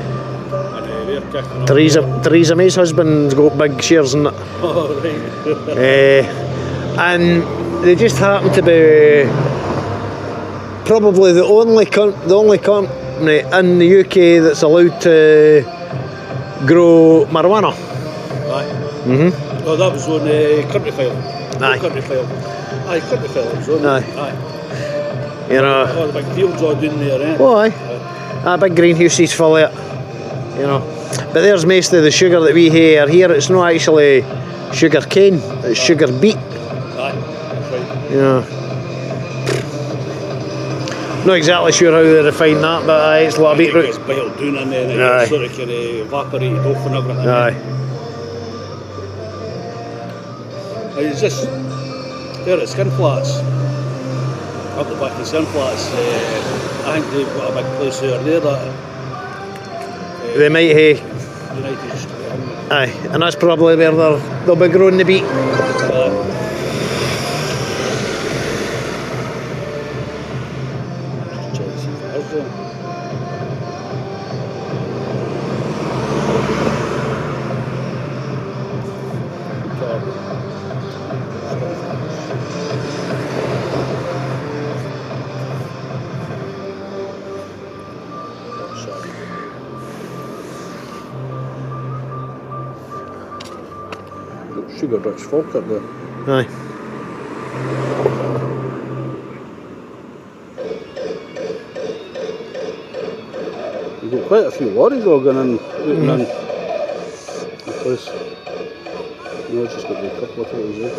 And they're kicking off. Theresa May's husband's got big shares in it. Oh, right. And they just happen to be probably the only company in the UK that's allowed to grow marijuana. Aye. Oh, that was on Country File. Aye. Country File. Aye, Country File was on. Aye. Aye. You know. Oh, the big fields all down there, eh? Oh, aye. Big greenhouses full of it. You know. But there's most of the sugar that we have here. It's not actually sugar cane, it's sugar beet. Aye, that's right. You know. Not exactly sure how they refine that, but aye, it's a lot of beetroot. It's boiled down in there and Aye. it sort of can evaporated off and everything. Aye. It's just there at Skin Flats, up the back of Skin Flats. I think they've got a big place over there that They might have. United. Aye, and that's probably where they'll be growing the beet. Sugar rich Falkirk there. Aye. You've got quite a few lorries all going in, out and in the place. No, it's just got a couple of photos there.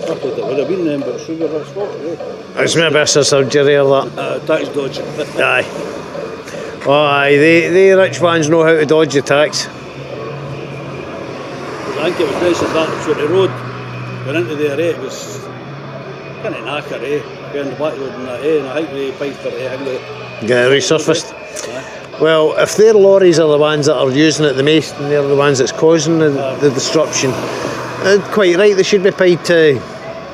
I thought it would have been them, but sugar rich Falkirk, eh? It's maybe a surgery or that. Tax dodge. Aye. Oh, aye, they rich ones know how to dodge the tax. I think it was nice of that, so the road went into there, it was kind of knacker, going the back road and that, and I think they piped for it, Get it resurfaced. Aye. Well, if their lorries are the ones that are using it the most and they're the ones that's causing the disruption, quite right, they should be paid to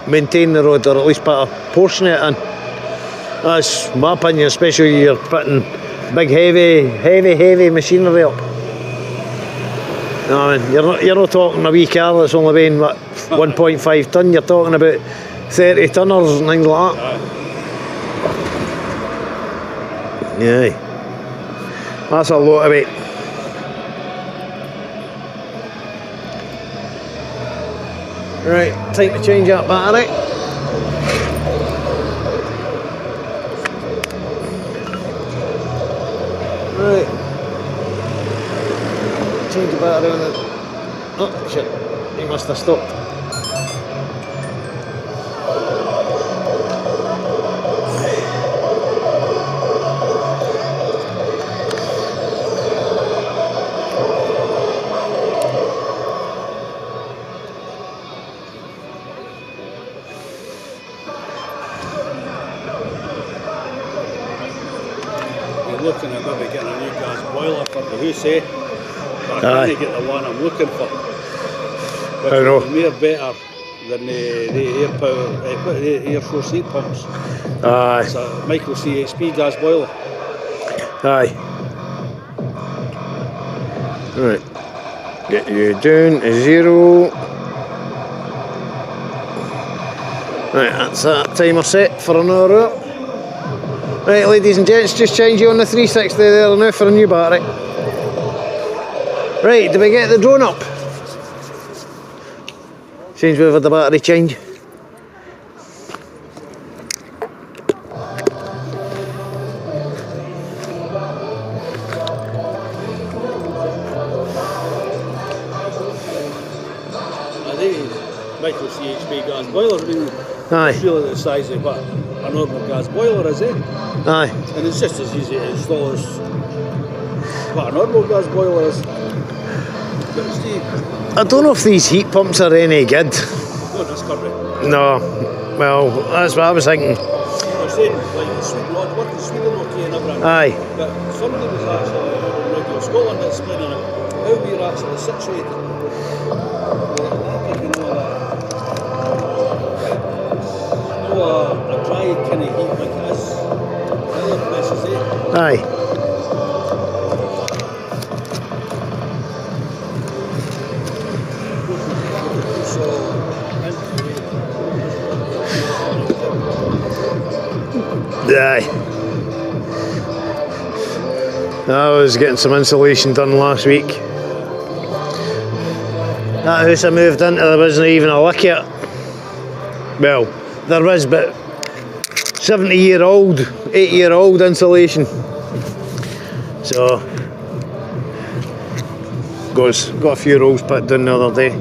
maintain the road or at least put a portion of it in. That's my opinion, especially you're putting big heavy machinery up. No, I mean, you're not talking a wee car that's only weighing what 1.5 tonne, you're talking about 30 tonners and things like that. Yeah. That's a lot of weight. Right, time to change that battery. Right. Change the battery on it. Oh, shit. He must have stopped. Looking at maybe getting a new gas boiler for the house, eh? But I can't get the one I'm looking for. Which I know. is more better than the air power, the air source heat pumps. Aye. It's a micro CHP gas boiler. Aye. Right. Get you down to 0. Right, that's that timer set for another hour. Right, ladies and gents, just change you on the 360 there now for a new battery. Right, do we get the drone up? Since we've had the battery change. These micro CHP gas boilers, I mean, Aye. it's really the size of what a normal gas boiler is, eh? Aye. And it's just as easy to install as what a normal gas boiler is. But see, I don't know if these heat pumps are any good. not in this country. No. Well, that's what I was thinking. They're saying, like, Sweden, it worked in Sweden okay and everything. Aye. But somebody was actually on Radio Scotland explaining how we're actually situated. A dry kind of heat like it is other places, eh? Aye. Aye. I was getting some insulation done last week. That house I moved into, there wasn't even a lick yet. Well, there was, but 70-year-old, 80-year-old insulation. So, got a few rolls put down the other day.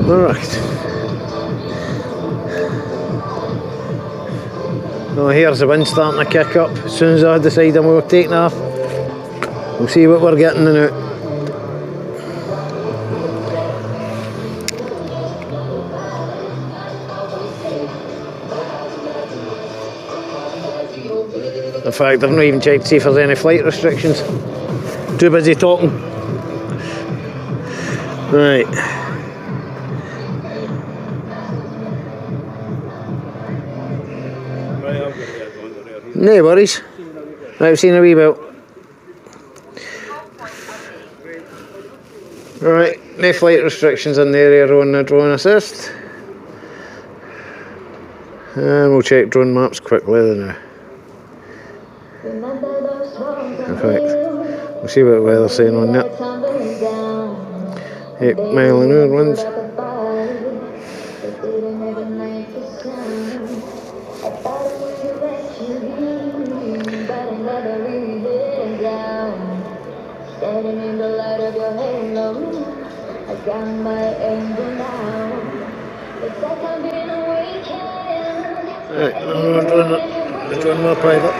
Alright. Now here's the wind starting to kick up. As soon as I decide I'm taking off, we'll see what we're getting in it. In fact, I've not even checked to see if there's any flight restrictions. Too busy talking. Right. No worries. I've seen a wee bit. Right, no flight restrictions in the area on the drone assist. And we'll check drone maps quickly now. In fact, we'll see what the weather's saying on that. 8 mile an hour winds. Standing in the light of your halo, I got my angel now. It's like I'm being awakened. Right, I'm doing more private.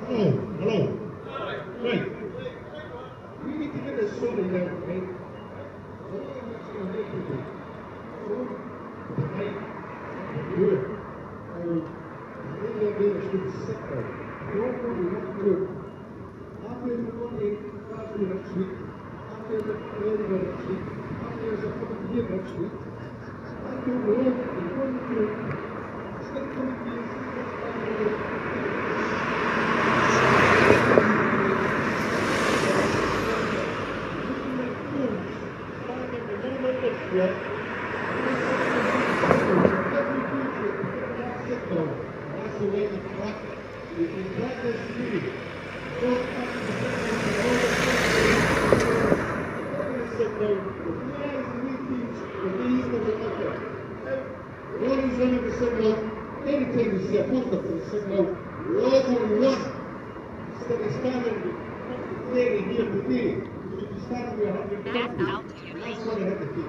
Hello. Right. We need to get this sorted out, right? Right. Good. Maybe should sit there. Don't worry, what to do. After the money, after next week, after the early next week, after there's a couple of years next week, I don't know, you're going to stick coming to you. Yeah. That's the way to practice. You can practice through. Don't practice the sit down. Realize the meetings, the these things are like that. One is running the signal. Anytime you see a poster for the signal, we're all going to run. Instead of standing there here today, you should be standing there 150. That's what I had to do.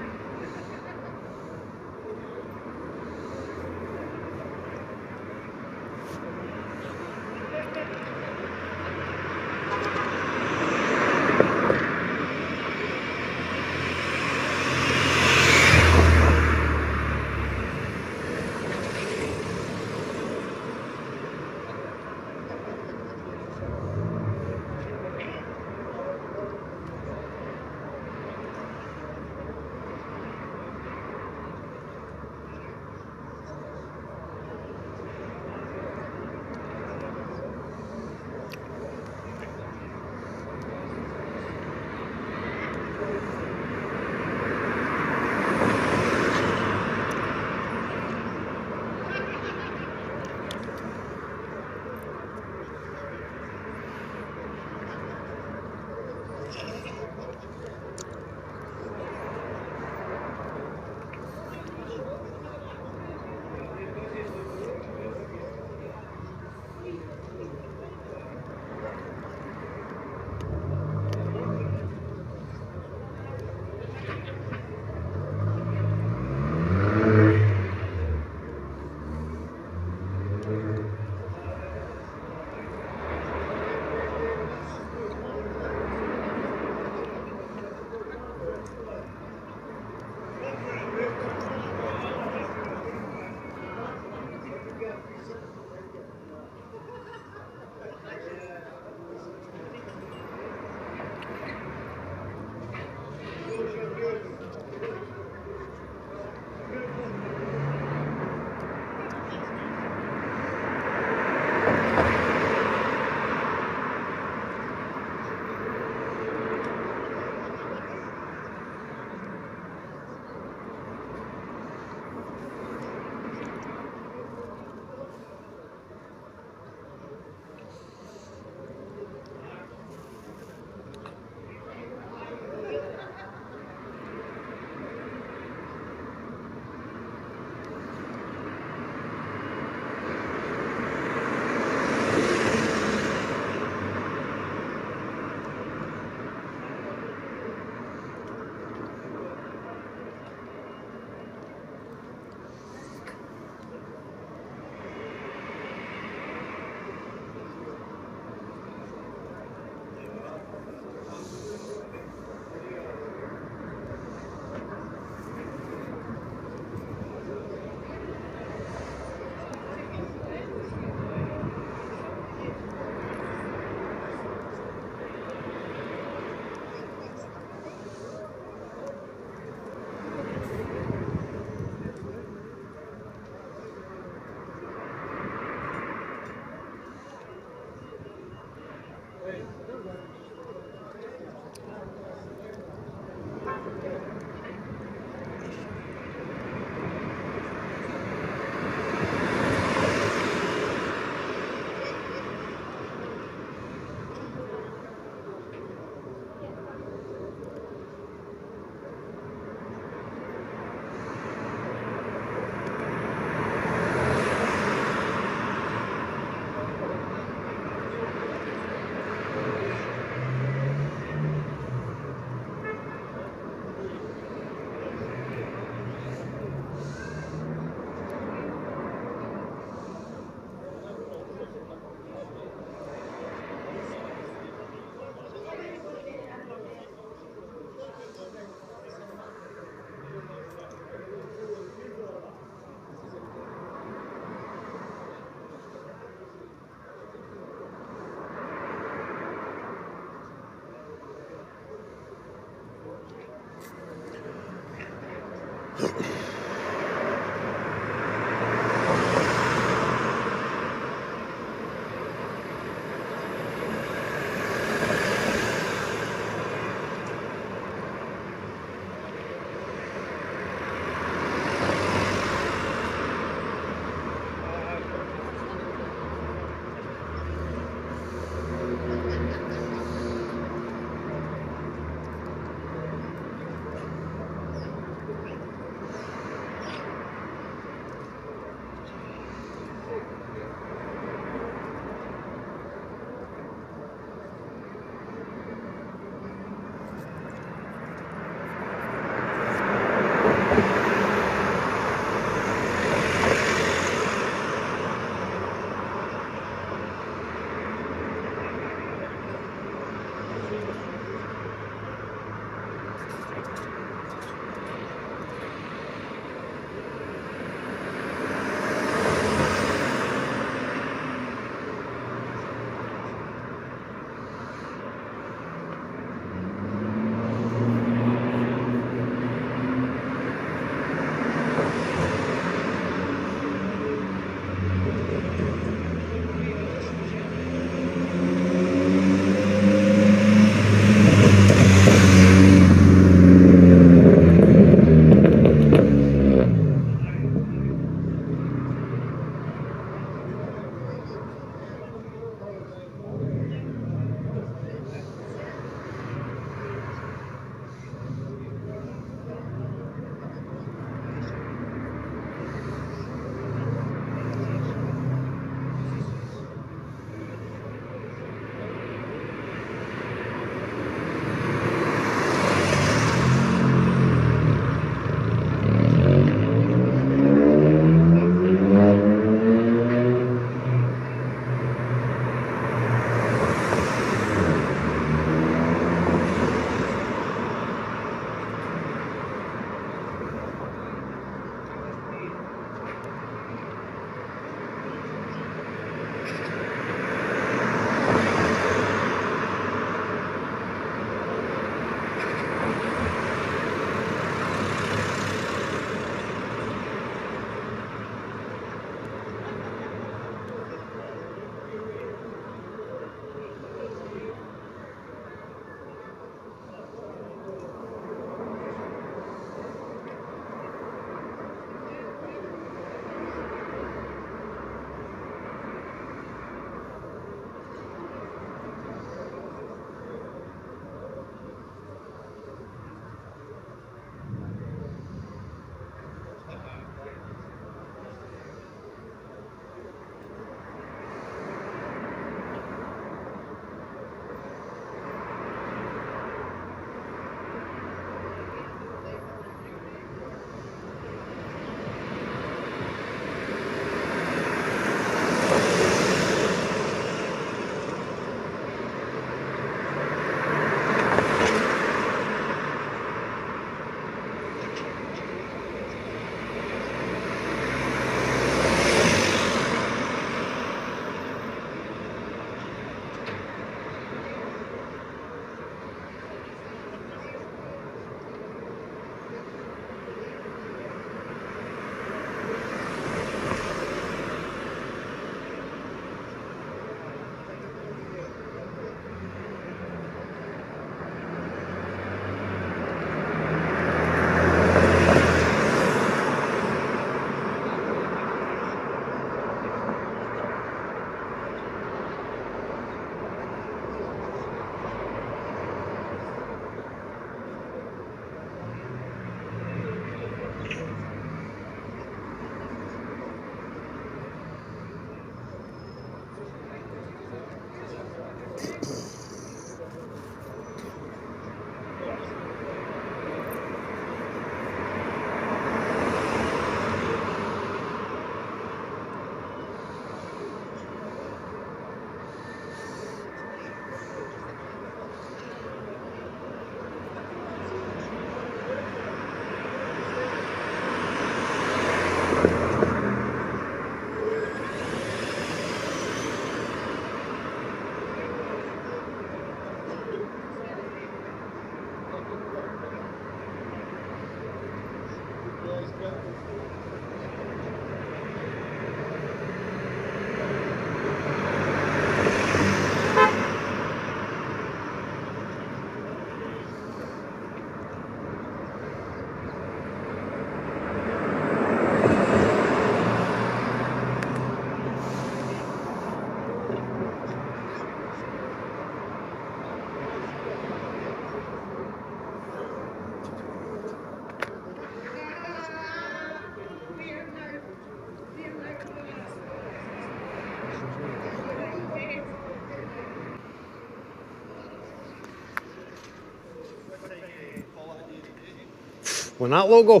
When that logo.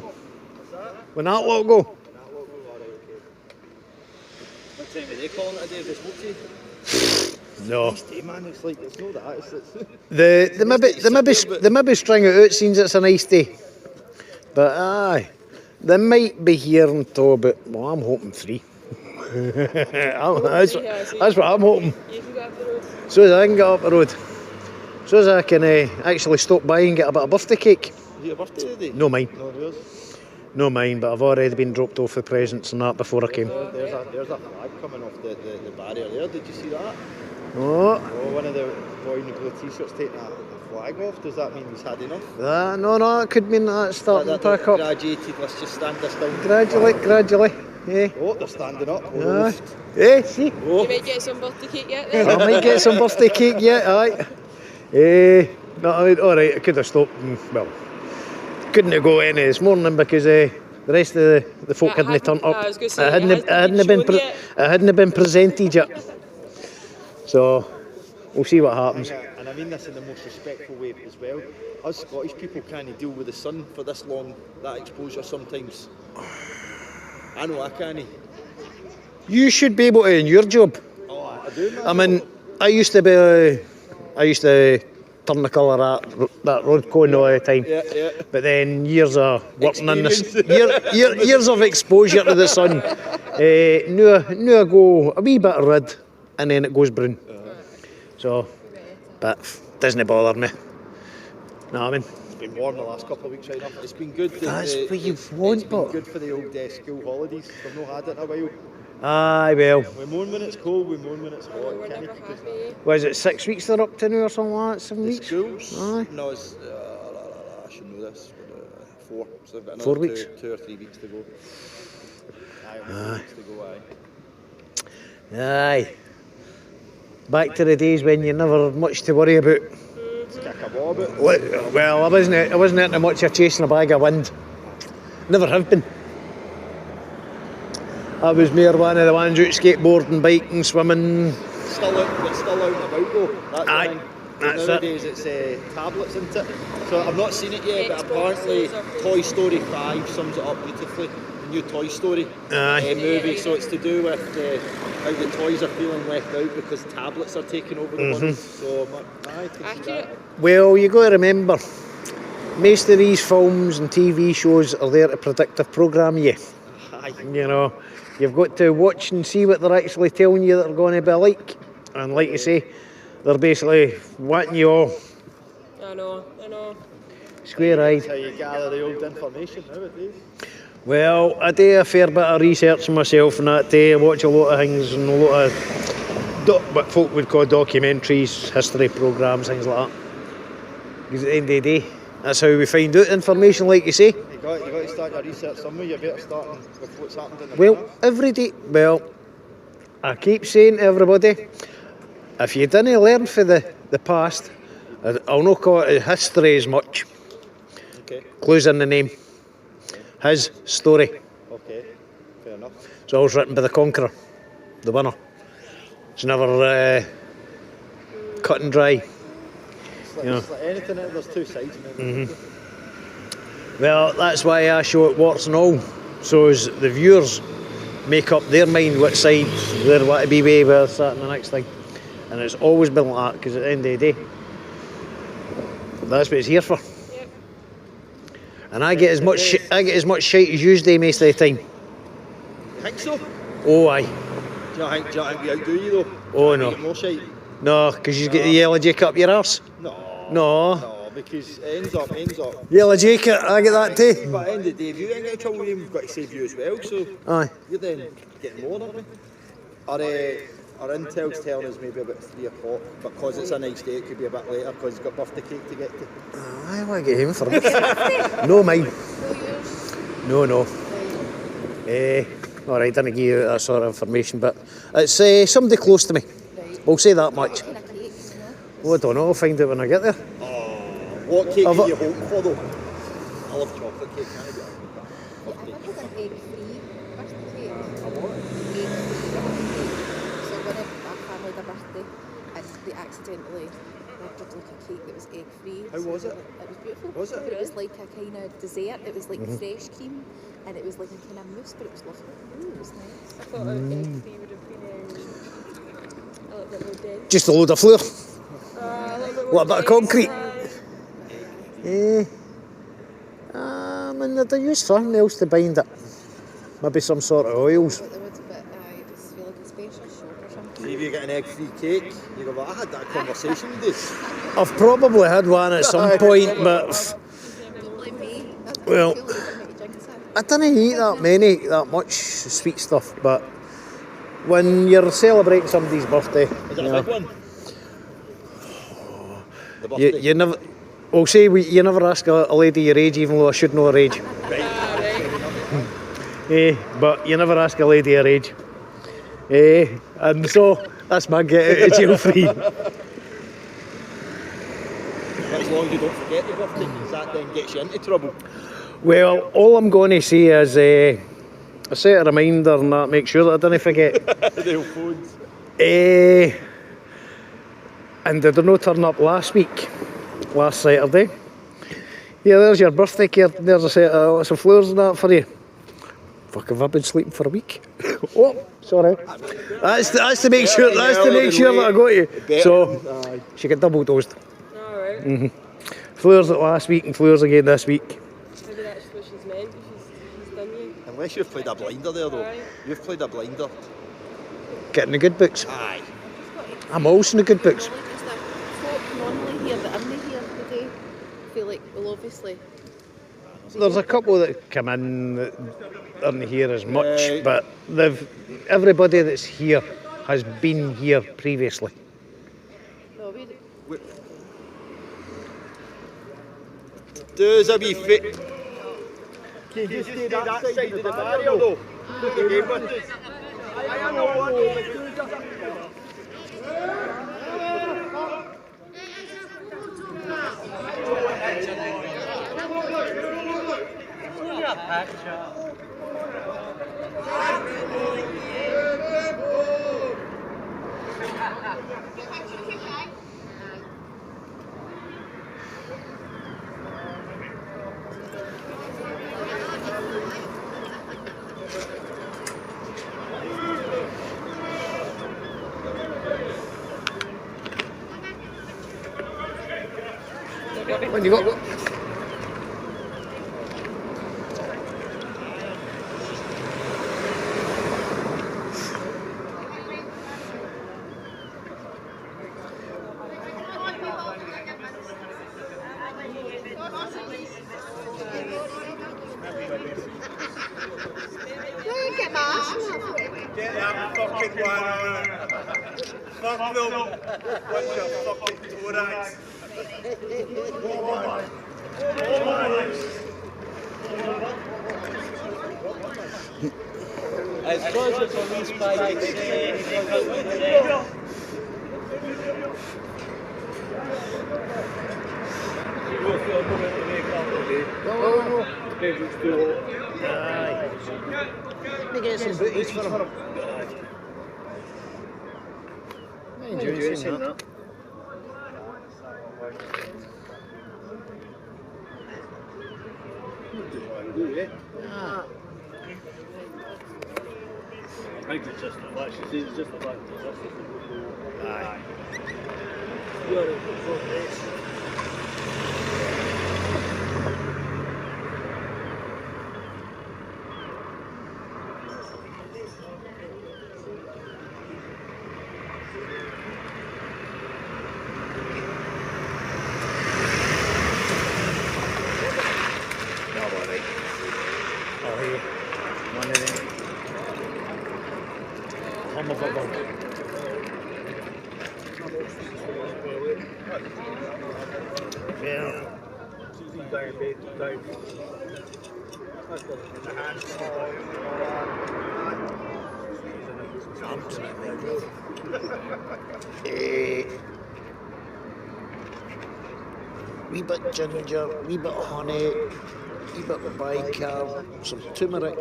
When that logo. What time are they calling it a day if they spoke to you? No. Hey man, it's like, it's not that, it's They maybe string it out since it's a nice day. But aye. They might be here until about, well, I'm hoping 3. that's what I'm hoping. You can go up the road. So as I can get up the road. So as I can actually stop by and get a bit of birthday cake. Is it your birthday today? No mine. No, yours. No mine, but I've already been dropped off with presents and that before I came. There's a flag coming off the barrier there, did you see that? Oh, One of the boy in the blue t-shirts taking a flag off, does that mean he's had enough? no, it could mean that's starting to pack up. Graduated, let's just stand this down. Gradually. Yeah. Oh, they're standing up. Aye. Yeah, see? You might get some birthday cake yet then. I might get some birthday cake yet, aye. No, I mean, alright, I could have stopped and, well, couldn't go any this morning because the rest of the folk hadn't turned up. I was going to say, I hadn't been presented yet. So, we'll see what happens. And I mean this in the most respectful way as well. Us Scottish people can't deal with the sun for this long, that exposure sometimes. I know I can't. You should be able to in your job. Oh, I do, man. I mean, I used to turn the colour at that road cone all the time. Yeah. But then years of working in this, years of exposure to the sun, now I go a wee bit of red and then it goes brown. So, but doesn't bother me. Know what I mean? It's been warm the last couple of weeks right enough. It's been good. That's what you want, It's been but good for the old school holidays. We've not had it in a while. aye, well, We moan when it's cold, we moan when it's hot. We're Can't never keep us- happy. was it 6 weeks they're up to now or something like that? 7 The weeks? schools? Aye. No, it's I should know this. 4. So I've got 4 another weeks? 2 or 3 weeks to go. Aye, only 4 weeks to go. Aye. Aye. Back to the days when you never had much to worry about. Kick a ball about. Well, I wasn't into much of chasing a bag of wind. Never have been. I was more one of the ones out skateboarding, biking, swimming. Still out and about though. That's Aye, the thing. that's it. Nowadays it's tablets, isn't it? So I've not seen it yet, but apparently Toy Story 5 sums it up beautifully. The new Toy Story Aye. movie. So it's to do with how the toys are feeling left out because tablets are taking over the ones. So aye, to see that. Accurate. Well, you got to remember, most of these films and TV shows are there to predictive program you. Aye. You know, you've got to watch and see what they're actually telling you that they're going to be like. And like you say, they're basically wanting you all I know. square-eyed. That's how you gather the old information nowadays. Well, I do a fair bit of research myself and that day. I watch a lot of things and a lot of what folk would call documentaries, history programmes, things like that. Because at the end of the day, that's how we find out information, like you say. You got to start your research somewhere. You better start with what's happened in the Well, past. every day, well, I keep saying to everybody, if you didn't learn from the past, I'll not call it history as much. Okay. Clues in the name. His story. Okay. Fair enough. It's always written by the conqueror, the winner. It's never cut and dry. It's like, Yeah. it's like anything, there's two sides in it. Well, that's why I show it warts and all, so as the viewers make up their mind what side they want to be with, that and the next thing. And it's always been like that, because at the end of the day, that's what it's here for. Yep. And I get as much shite as you do most of the time. You think so? Oh aye. Do you not think we outdo you though? Oh You no. get more shite? No, because you get the yellow jack up your arse. No. No. No, because it ends up. Yellow jacket, I get that too. But at the end of the day, if you ain't got trouble with him, we've got to save you as well. So Aye. you're then getting more, aren't we? Our intel's telling us maybe about 3 o'clock, because it's a nice day, it could be a bit later because he's got birthday cake to get to. I want to get him for me. No, mine. No. Alright, didn't give you that sort of information, but it's somebody close to me. We'll say that much. Oh, I don't know, I'll find out when I get there. What cake are you hoping for though? I love chocolate cake, can I get They accidentally ordered like a cake that was egg free. How was it? It was beautiful. Was it? But it was like a kind of dessert. It was like fresh cream, and it was like a kind of mousse, but it was lovely. Ooh, it was nice. I thought egg free would have been a little bit more dead. Just a load of flour. A little bit more What about dense, concrete? And they're used for something else to bind it. Maybe some sort of oils. But there was a bit, it was feel like a special show or something. See if you get an egg-free cake, you go, well, I had that conversation with this. I've probably had one at some point, but well, I don't eat that much sweet stuff. But when you're celebrating somebody's birthday, Is it a big one? The you birthday. never. Well, say you never ask a lady your age, even though I should know her age. But you never ask a lady her age. And so that's my get out of jail free. But as long as you don't forget the birthday, because that then gets you into trouble. Well, all I'm going to say is I set a reminder and that, make sure that I don't forget. The old phones. And did I not turn up last Saturday? Yeah, there's your birthday card. There's a set of lots of flowers and that for you. Fuck, have I been sleeping for a week? Oh, sorry. That's to make sure. That's to make sure that I got you. So she got double dosed. Alright. Flowers at last week and flowers again this week. Maybe that's what she's meant. She's done you. Unless you've played a blinder there though. Aye. You've played a blinder. Getting the good books. Aye. I'm also in the good books. Is there folk normally here that aren't here today? I feel like, well, obviously. There's a couple that come in that aren't here as much, but everybody that's here has been here previously. No, Does a wee fit. Can you stay that side of the barrier though? The game with us. I know one. When you got Get that fucking one on it. Fuck them. Bunch of fucking thorax. As close as police by me get some booties for him. I enjoy seeing that. I think it's just the flash. It's just the flash. Aye. One of them. Hum of a bug. Yeah. Wee bit ginger, wee bit honey, wee bit bicarb, some turmeric,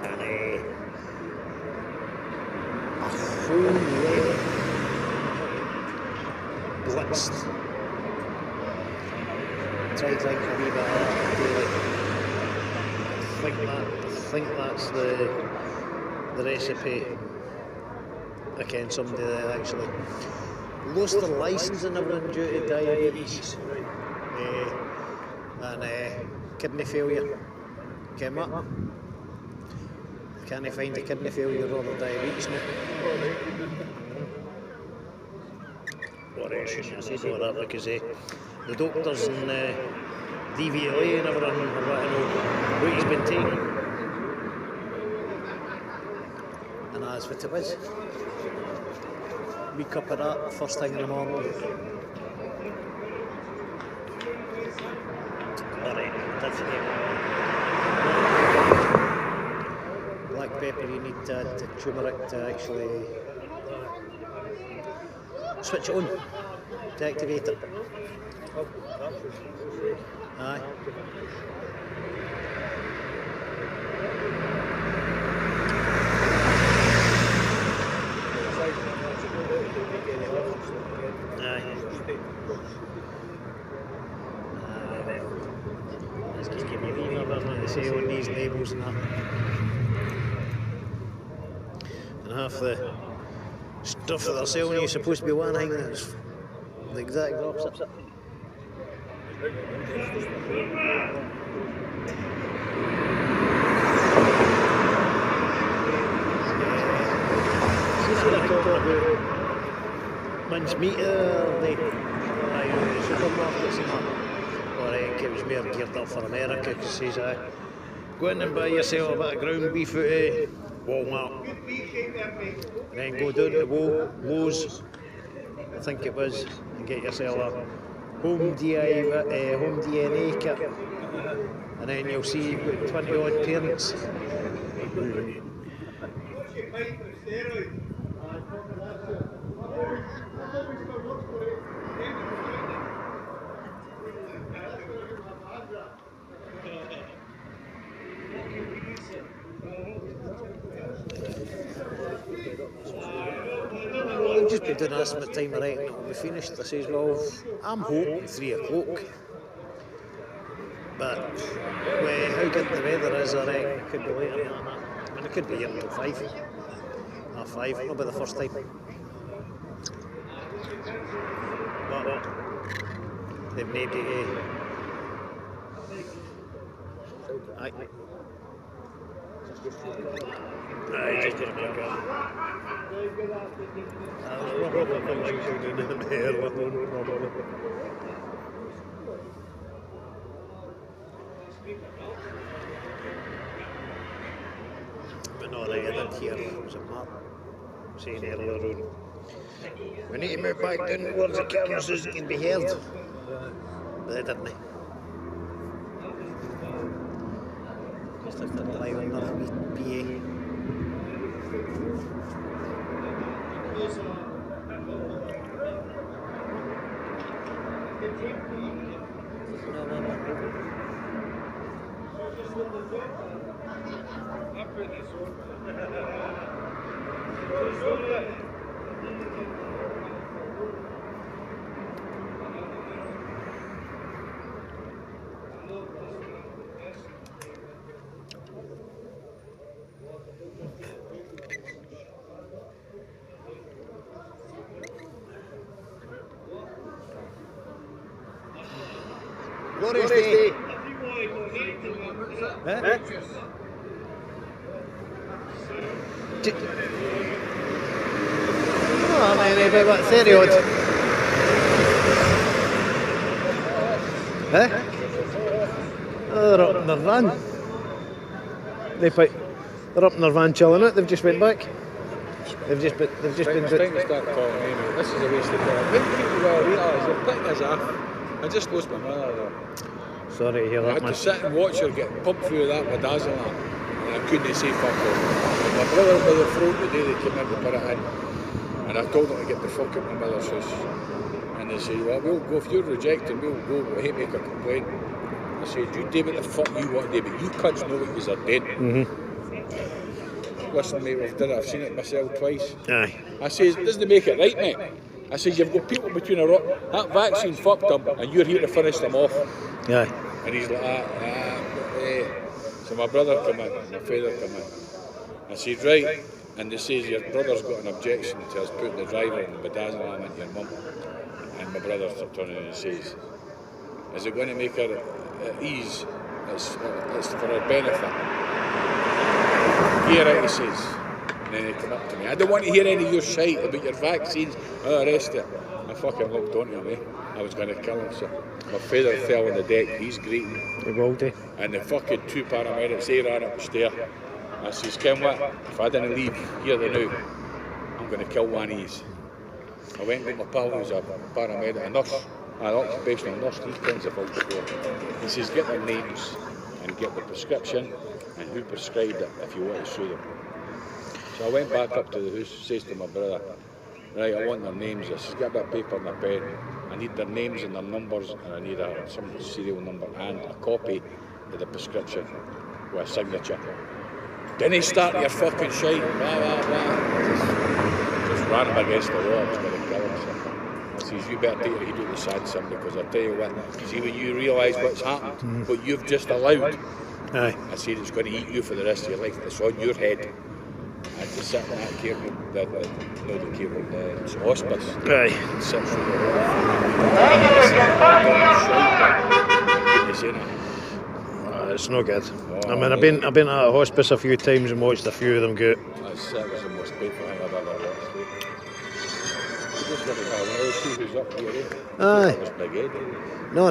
and a whole lot blitzed. Tried like a wee bit of that. I think that's the recipe. Again, somebody that actually lost their licence and everything due to diabetes and kidney failure. Came up. Can't find the kidney failure or the diabetes now. What else should I say about that? Because the doctors and DVLA and everything have let him know what he's been taking. And that's what it was. Wee cup of that first thing in the morning. Alright, that's it. Black pepper, you need to add turmeric to actually switch it on, to activate it. Aye. Let's just give you a wee bit of what they say on these labels and that. And half the stuff that they're selling you is supposed to be one thing, and it's the exact opposite. Minced meat the supermarkets and that. Or it was more geared up for America, because he's go in and buy yourself a bit of ground beef out of Walmart, and then go down to Lowe's, I think it was, and get yourself a home DNA kit, and then you'll see you've got 20 odd parents. I've just been doing this at the time of writing, it'll be finished. I says, well, I'm hoping 3 o'clock. But with how good the weather is, I reckon it could be later than that. I mean, it could be here until 5. Half 5, not be the first time. But they've made it. Aye. Aye, just did a bit of but no, right, I did hear, was it Mark saying earlier on, we need to move back down towards the camera so it can be heard. But they didn't. Just have to rely on their wee PA. Glorious day. Oh, man, about 30 odd. Oh, they're up in the run. They're up in their van chilling it. They've just went back. They've just been. It's time to start calling me, mate. This is a waste of time. When people will realise they're picking us off. I just lost my mother though. Sorry to hear I that, had man. to sit and watch her get pumped through that bedazzle lamp, and I couldn't say fuck all. My brother by the throat the day they came in to put it in, and I told them to get the fuck out my mother's house. And they said, well, we'll go, if you're rejecting, we'll go, we'll make a complaint. I said, you do what the fuck you want to do, but you cunts know what you're dead. Listen, mate, we've done it, I've seen it myself twice. Aye. I says, it doesn't make it right, mate. I says, you've got people between a rock, that vaccine fucked them, and you're here to finish them off. Aye. And he's like, So my brother come in, my father come in. I said, right. And they says, your brother's got an objection to us putting the driver and the bedazzle lamp into your mum. And my brother turning and says, is it going to make her at ease? It's for her benefit. Yeah, right, he says. And then they come up to me. I don't want to hear any of your shite about your vaccines or the rest of it. I fucking looked onto him, I was going to kill him, so my father fell on the deck, he's greeting. He will do. And the fucking two paramedics, they ran up the stair. I says, Ken, what? If I didn't leave here the now, I'm going to kill one of these. I went and got my pal who's a paramedic, a nurse, an occupational nurse, these kinds of folks for. He says, get their names and get the prescription and who prescribed it if you want to sue them. So I went back up to the house, says to my brother, right, I want their names. I says, get a bit of paper and a pen. I need their names and their numbers, and I need some serial number and a copy of the prescription with a signature. Didn't start your fucking shite, blah, blah, blah. Just ran him against the wall, I was going to kill him. I says, you better take your head out of the sand, son, because I tell you what, see when you realise what's happened, what you've just allowed, Aye. I said it's going to eat you for the rest of your life. It's on your head. I had to sit in that care room, not the care room, it's hospice. Aye. And sit through the whole It's no good. I mean, I've been at a hospice a few times and watched a few of them go. That was the most painful thing I've ever watched. You just never know. When I see who's up here, Aye. it was Big Ed. No.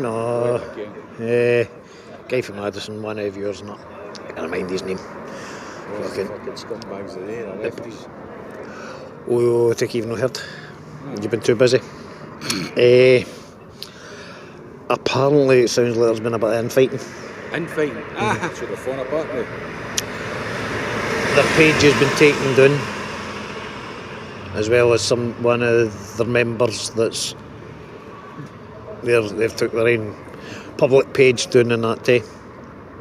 Guy from Madison, one of yours, not. I can't mind his name. Fucking scumbags are there, the lefties. Oh, I think you've not heard. You've been too busy. Apparently, it sounds like there's been a bit of infighting. Infighting? So they're falling apart now. Their page has been taken down, as well as one of their members that's they've took their own public page down in that day.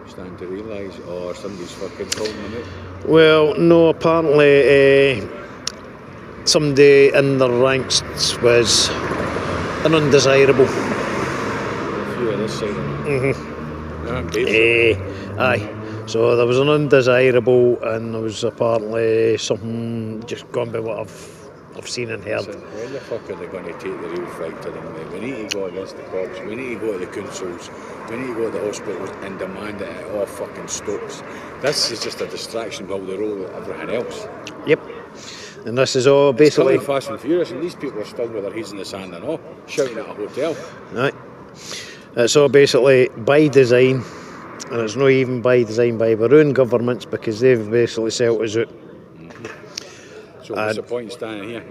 Starting to realise, or somebody's fucking calling them out. Well, no, apparently somebody in their ranks was an undesirable. A few of this side. Aye. So there was an undesirable, and there was apparently something just gone by what I've seen and heard. Listen, when the fuck are they going to take the real fight to them, mate? We need to go against the cops, we need to go to the councils, we need to go to the hospitals and demand that it all fucking stops. This is just a distraction while they roll everything else. Yep. And this is all basically It's Fast and Furious, and these people are still with their heads in the sand and all, shouting at a hotel. right. It's all basically by design, and it's not even by design by our own governments, because they've basically set us out. So what's the point in standing here?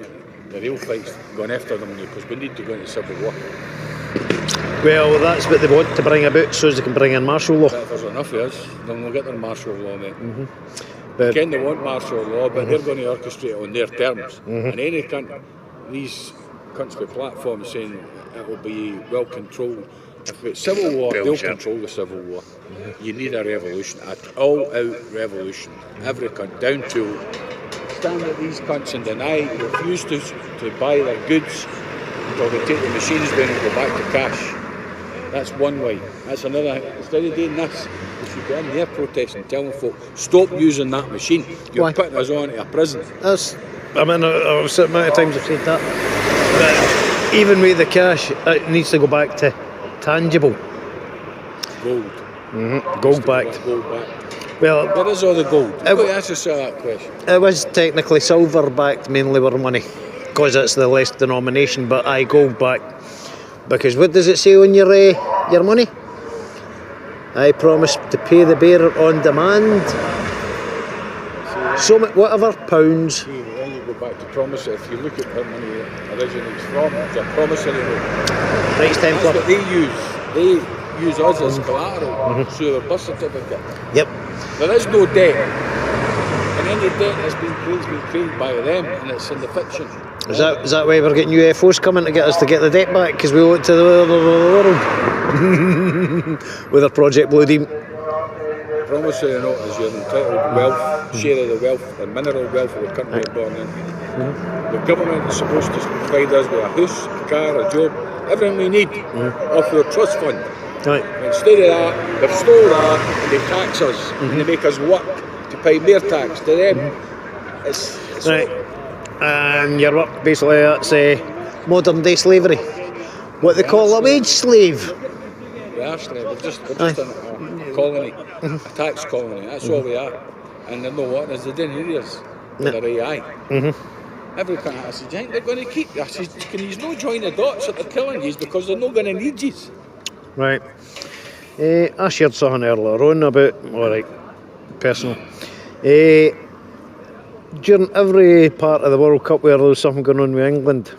The real fight's gone after them now, because we need to go into civil war. Well, that's what they want to bring about, so as they can bring in martial law. But if there's enough of us, then we'll get their martial law, mate. But Again, they want martial law, but they're going to orchestrate it on their terms. And any these cunts with platforms saying it will be well controlled. If it's civil war, they'll control the civil war. You need a revolution, an all-out revolution. Every cunt, down to stand at these cunts and deny, refuse to buy their goods until they take the machines down and go back to cash. That's one way. That's another. Instead of doing this, we should get in there protesting, telling folk, stop using that machine. You're putting us on to a prison. I've said many times I've said that. But even with the cash, it needs to go back to tangible. Gold. Gold backed. Gold back. Well, where is all the gold? You've got to ask yourself that question. It was technically silver backed mainly with money, because it's the less denomination, but gold backed. Because what does it say on your money? I promise to pay the bearer on demand. so much, whatever pounds. See, then you go back to promissory. If you look at where money originates from, it's a promissory note. Knights That's Templar. what they use. They use us as collateral through their birth certificate. Yep. There is no debt. And any debt that's been created by them, and it's in the fiction. Is that why we're getting UFOs coming to get us to get the debt back? Because we owe it to the world. With our Project Blue Deep. Promissory note is your entitled wealth, share of the wealth, the mineral wealth of the country we're born in. The government is supposed to provide us with a house, a car, a job, everything we need off your trust fund. Right. Instead of that, they've stole that and they tax us and they make us work to pay more tax to them. It's Right. And your work, basically, that's modern day slavery. What they call a wage slave. We are slaves. We're just a colony, a tax colony. That's all we are. And they're not wanting us. They didn't hear us. They're AI. Every kind of, I said, you think they're going to keep you? I said, can you not join the dots that they're killing you because they're not going to need you? Right. I shared something earlier on about, alright, personal. During every part of the World Cup where there was something going on with England,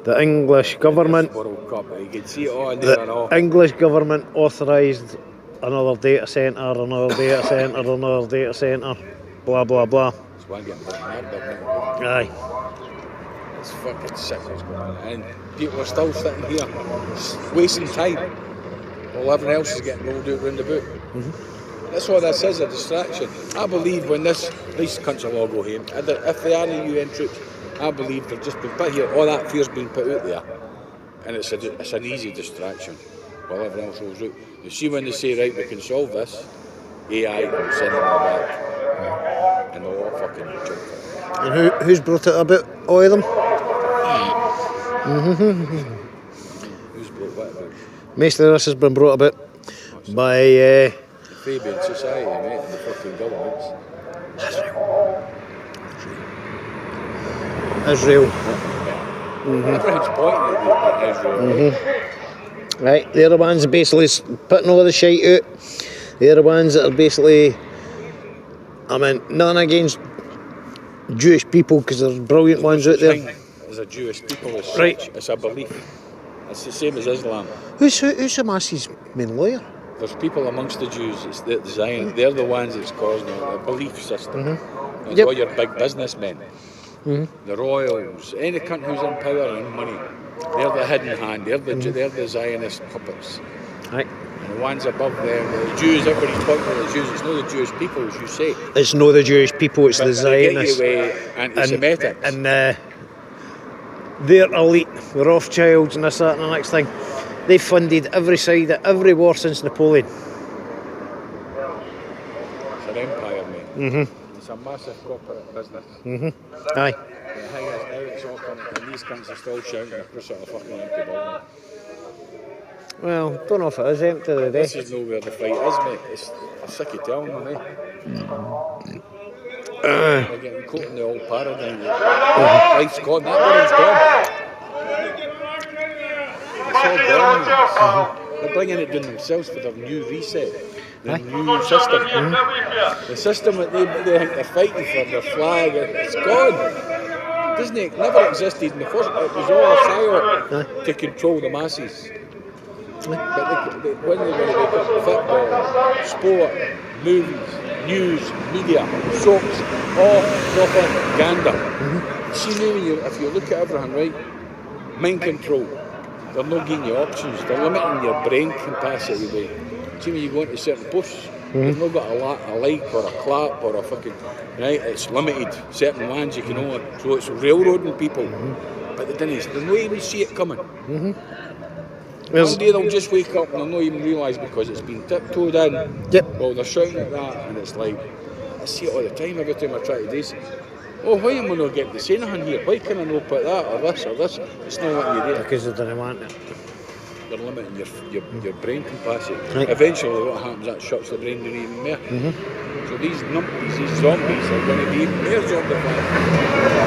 the English government, World Cup, you can see it all in there and all. the English government authorised another data centre, another data centre, another data centre, blah blah blah. It's one getting mad, Aye. it's fucking sick what's going on. And people are still sitting here, wasting time. While everyone else is getting rolled out round the boot. That's what this is, a distraction. I believe when these countries will all go home, if they are the UN troops, I believe they've just been put here, all that fear's been put out there, and it's an easy distraction while everyone else rolls out. You see when they say, right, we can solve this, AI will send them all back, and they'll all fucking jump for it. And who's brought it about? All of them? Who's brought what about? Most of this has been brought about by Fabian society, mate, and the fucking governments. Israel. Everyone's pointing at Israel. Right, they're the ones basically putting all the shite out. They're the ones that are basically, I mean, nothing against Jewish people because there's brilliant ones out there. As a Jewish people, it's Right. such, it's a belief. It's the same as Islam. Who's Hamas's main lawyer? There's people amongst the Jews, it's the Zion, they're the ones that's causing it, the belief system. It's Yep. all your big businessmen, the royals, any cunt who's in power and money, they're the hidden hand, they're the Zionist puppets. Right. And the ones above them, the Jews, everybody's talking about the Jews, it's not the Jewish people as you say. It's not the Jewish people, it's But the they get Zionists. you away anti-Semitics. And their elite, the Rothschilds and this, that and the next thing, they funded every side of every war since Napoleon. It's an empire, mate. It's a massive corporate business. Aye. The thing is, now it's all coming, and these cunts are still shouting across at a fucking empty building. Well, don't know if it is empty today. This is not where the fight is, mate. I'm sick of telling them, eh? They're getting caught in the old paradigm. Life's gone, that world's gone. It's all gone. They're bringing it down themselves for their new reset, the new system. The system that they think they're fighting for, their flag, it's gone. Doesn't it? Never existed in the first. It was all a psyop to control the masses. But when they were like football, sport, movies, news, media, soaps, all propaganda. See now, if you look at everything, right, mind control, they're not giving you options, they're limiting your brain capacity. See when you go into certain posts, you've not got a like or a clap or a fucking, right, it's limited, certain ones you can only, so it's railroading people. But they don't even see it coming. One day they'll just wake up and they'll not even realise because it's been tiptoed in. Yep. Well, they're shouting at that and it's like, I see it all the time, every time I try to do this. Oh, why am I not getting to say nothing here? Why can I not put that or this or this? It's not letting you do it. Because they didn't want it. They're limiting your brain capacity. Right. Eventually what happens, that shuts the brain down even more. So these numpties, these zombies are going to be even more zombified.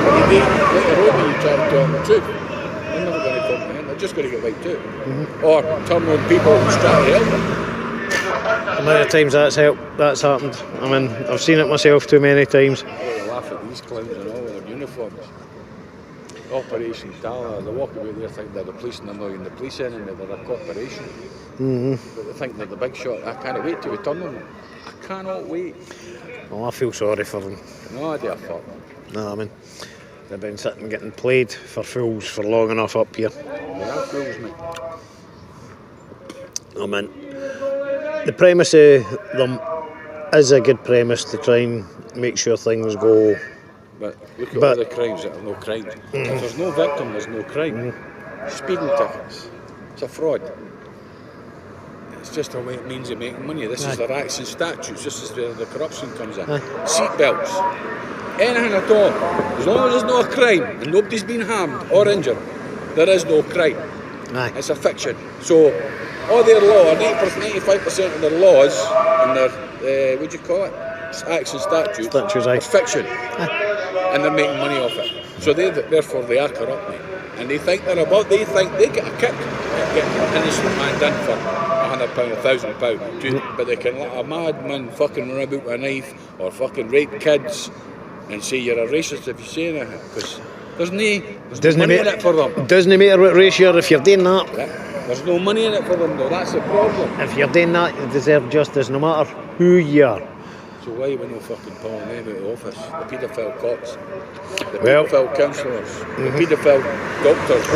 When you later on when you try to tell them the truth, they're never going to comprehend, they're just going to get wiped out. Or turn on people and try to help them. amount of times that's happened. I mean, I've seen it myself too many times. They laugh at these clowns and all with their uniforms. Operation Tala, they walk about there thinking they're the police and they're not even the police anymore, they're a corporation. But they think they're the big shot. I can't wait to return them. I cannot wait. Well, I feel sorry for them. No idea fuck. No, I mean, they've been sitting getting played for fools for long enough up here. They are fools, mate. I mean, the premise of them is a good premise to try and make sure things go. But look at all the crimes that are no crime. If there's no victim, there's no crime. Speeding tickets, it's a fraud. It's just a way it means of making money. This is their acts and statutes. This is where the corruption comes in. Seat belts, anything at all. As long as there's no crime and nobody's been harmed or injured, there is no crime. It's a fiction. So all their law, 95% of their laws and their, what do you call it? Acts and statutes are fiction. And they're making money off it. So therefore they are corrupt, mate. And they think they think they get a kick at getting an innocent man done for £100, £1,000. But they can let a madman fucking run about with a knife or fucking rape kids and say you're a racist if you say anything. Because there's no money in it for them. Doesn't matter what race you are if you're doing that. Yeah. There's no money in it for them though, that's the problem. If you're doing that, you deserve justice no matter who you are. So why we no fucking pulling them out of office? The paedophile cops, the paedophile counsellors, the paedophile doctors.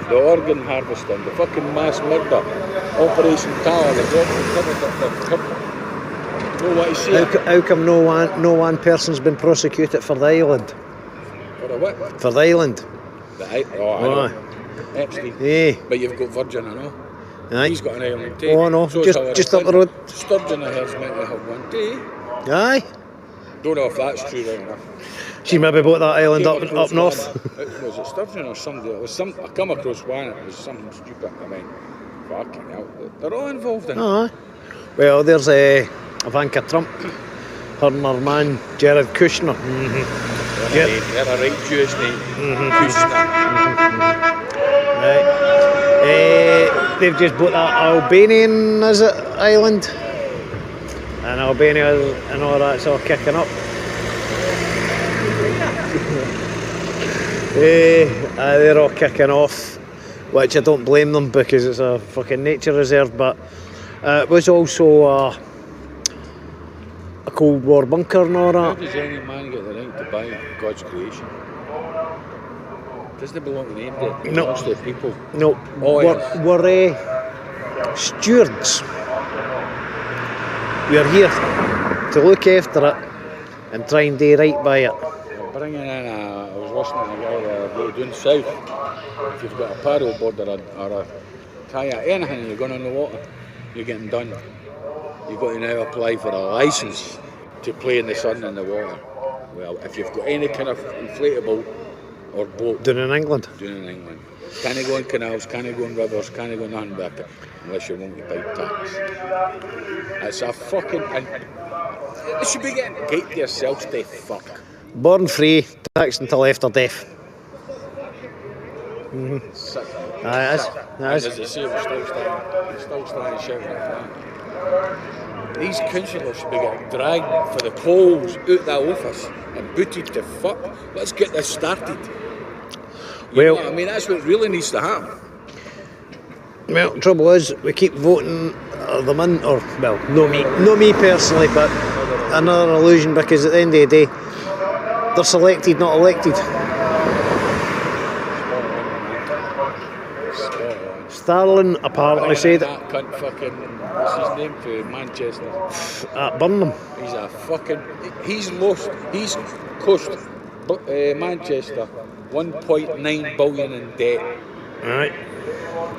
The organ harvesting, the fucking mass murder, Operation Tala, the know what he's saying? How come no one person's been prosecuted for the island? For the what? For the island. I know. Epstein. Yeah. But you've got Virgin and all. Aye. He's got an island too. Oh no, so just up the road. Sturgeon I heard might have one too. Aye. Don't know if that's true right enough. She maybe bought that island up north. Was it Sturgeon or somebody? It was some. I come across one. It was something stupid. I mean, fucking hell. They're all involved in it. Aye. Well, there's Ivanka Trump. Her and her man Jared Kushner. They're a right Jewish name. Kushner. Right. They've just bought that Albanian island, and Albania and all that's all kicking up. They're all kicking off, which I don't blame them because it's a fucking nature reserve, but it was also a Cold War bunker and all that. How does any man get the right to buy God's creation? Doesn't it belong to anybody? It belongs to the people. No, we're stewards. We're here to look after it and try and do right by it. Bringing in I was listening to a guy the other day doing south. If you've got a paddle board or a kayak, anything, you're going on the water, you're getting done. You've got to now apply for a licence to play in the sun and the water. Well, if you've got any kind of inflatable or boat. Doing in England? Doing in England. Can't go in canals, can't go in rivers, can't go nothing back it, unless you want to pay tax. It's a fucking... And you should be getting gate to yourselves, they fuck. Born free, taxed until after death. Sick. That is. As I say, we're still starting shouting at that. These councillors should be getting dragged for the polls out that office and booted to fuck. Let's get this started. You know what I mean, that's what really needs to happen. Well, the trouble is, we keep voting them in, or, well, no me personally, but another illusion, because at the end of the day, they're selected, not elected. Starlin apparently said... That cunt fucking, what's his name, for Manchester? At Birmingham. He's a fucking... He's cost Manchester 1.9 billion in debt. Right.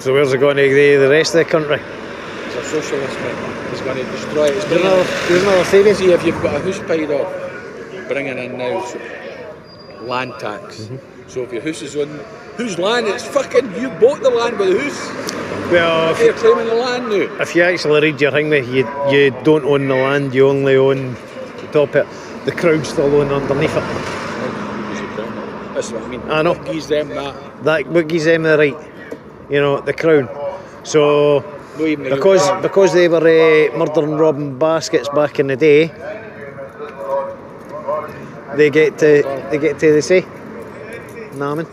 So where's it going to the rest of the country? He's a socialist, man. He's going to destroy it. There's another theory. See, if you've got a house paid off, bringing in now land tax. So if your house is on whose land, it's fucking, you bought the land with the house. Well, if you're claiming the land now. If you actually read your thing, you don't own the land, you only own the top of it. The crowd's still own underneath it. That's what I mean. I know. What gives them that? What gives them the right? You know, the crown. So No even because they were murdering robbing baskets back in the day. They get to the say. Nah, man. I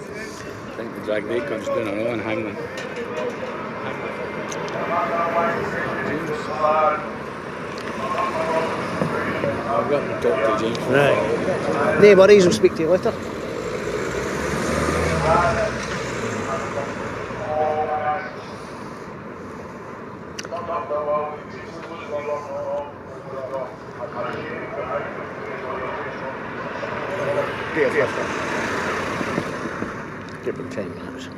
think the drag day comes down and hang them. I've got to talk to James. Right. No worries, we'll speak to you later. Give it 10 minutes.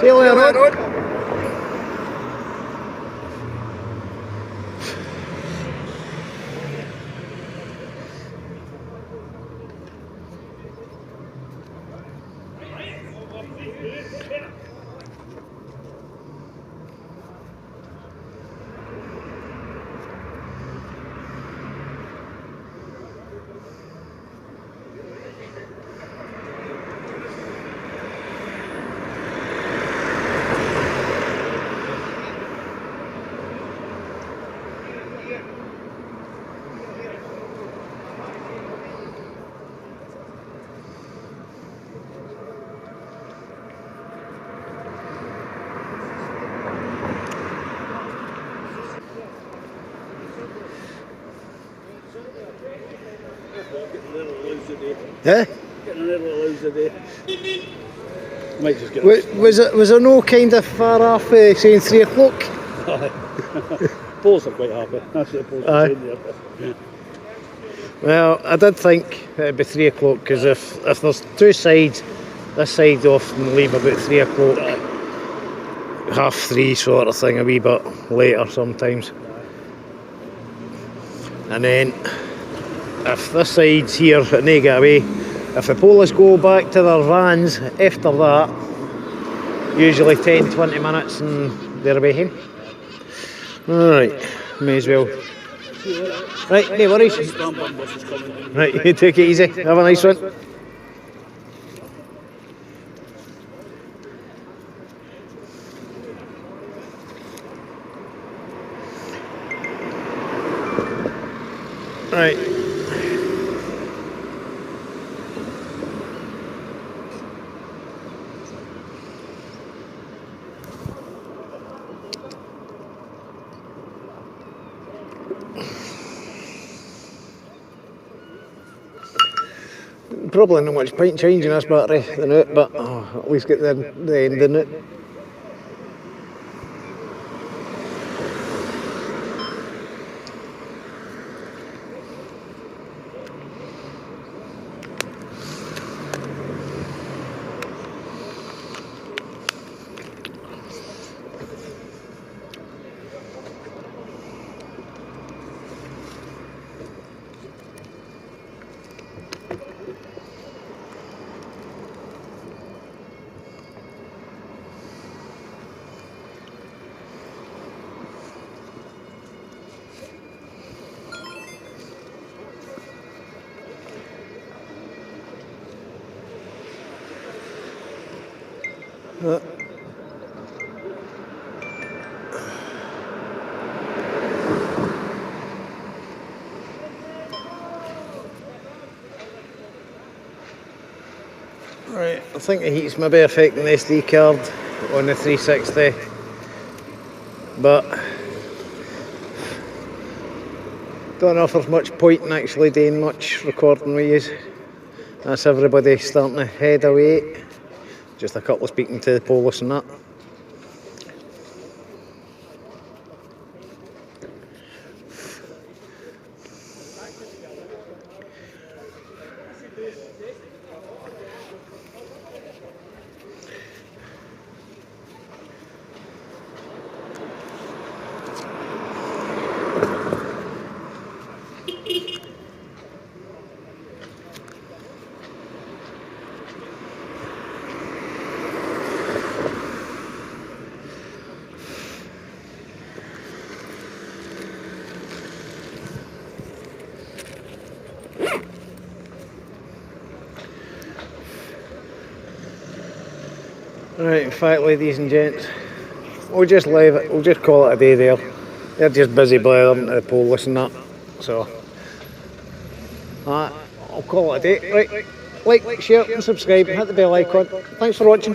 See you later on. Eh? Getting a little lousy day. Might just get Was there no kind of far off saying 3 o'clock? Poles are quite happy. That's what the poles are saying there. Well, I did think it'd be 3 o'clock because if there's 2 sides, this side often leave about 3 o'clock, 3:30 sort of thing, a wee bit later sometimes. And then if this side's here and they get away, if the Polish go back to their vans after that, usually 10-20 minutes and they're away home. Alright, may as well. Right, no worries. Right, you take it easy. Have a nice one. Right. Probably not much point changing this battery than it, but at least get the end in it. Right, I think the heat's maybe affecting the SD card on the 360, but don't know if there's much point in actually doing much recording with you. That's everybody starting to head away. Just a couple speaking to the Polish and that. Right, in fact, ladies and gents, we'll just leave it, we'll just call it a day there. They're just busy blathering to the Polish and that, so I'll call it a day. Right, like, share and subscribe and hit the bell icon. Thanks for watching.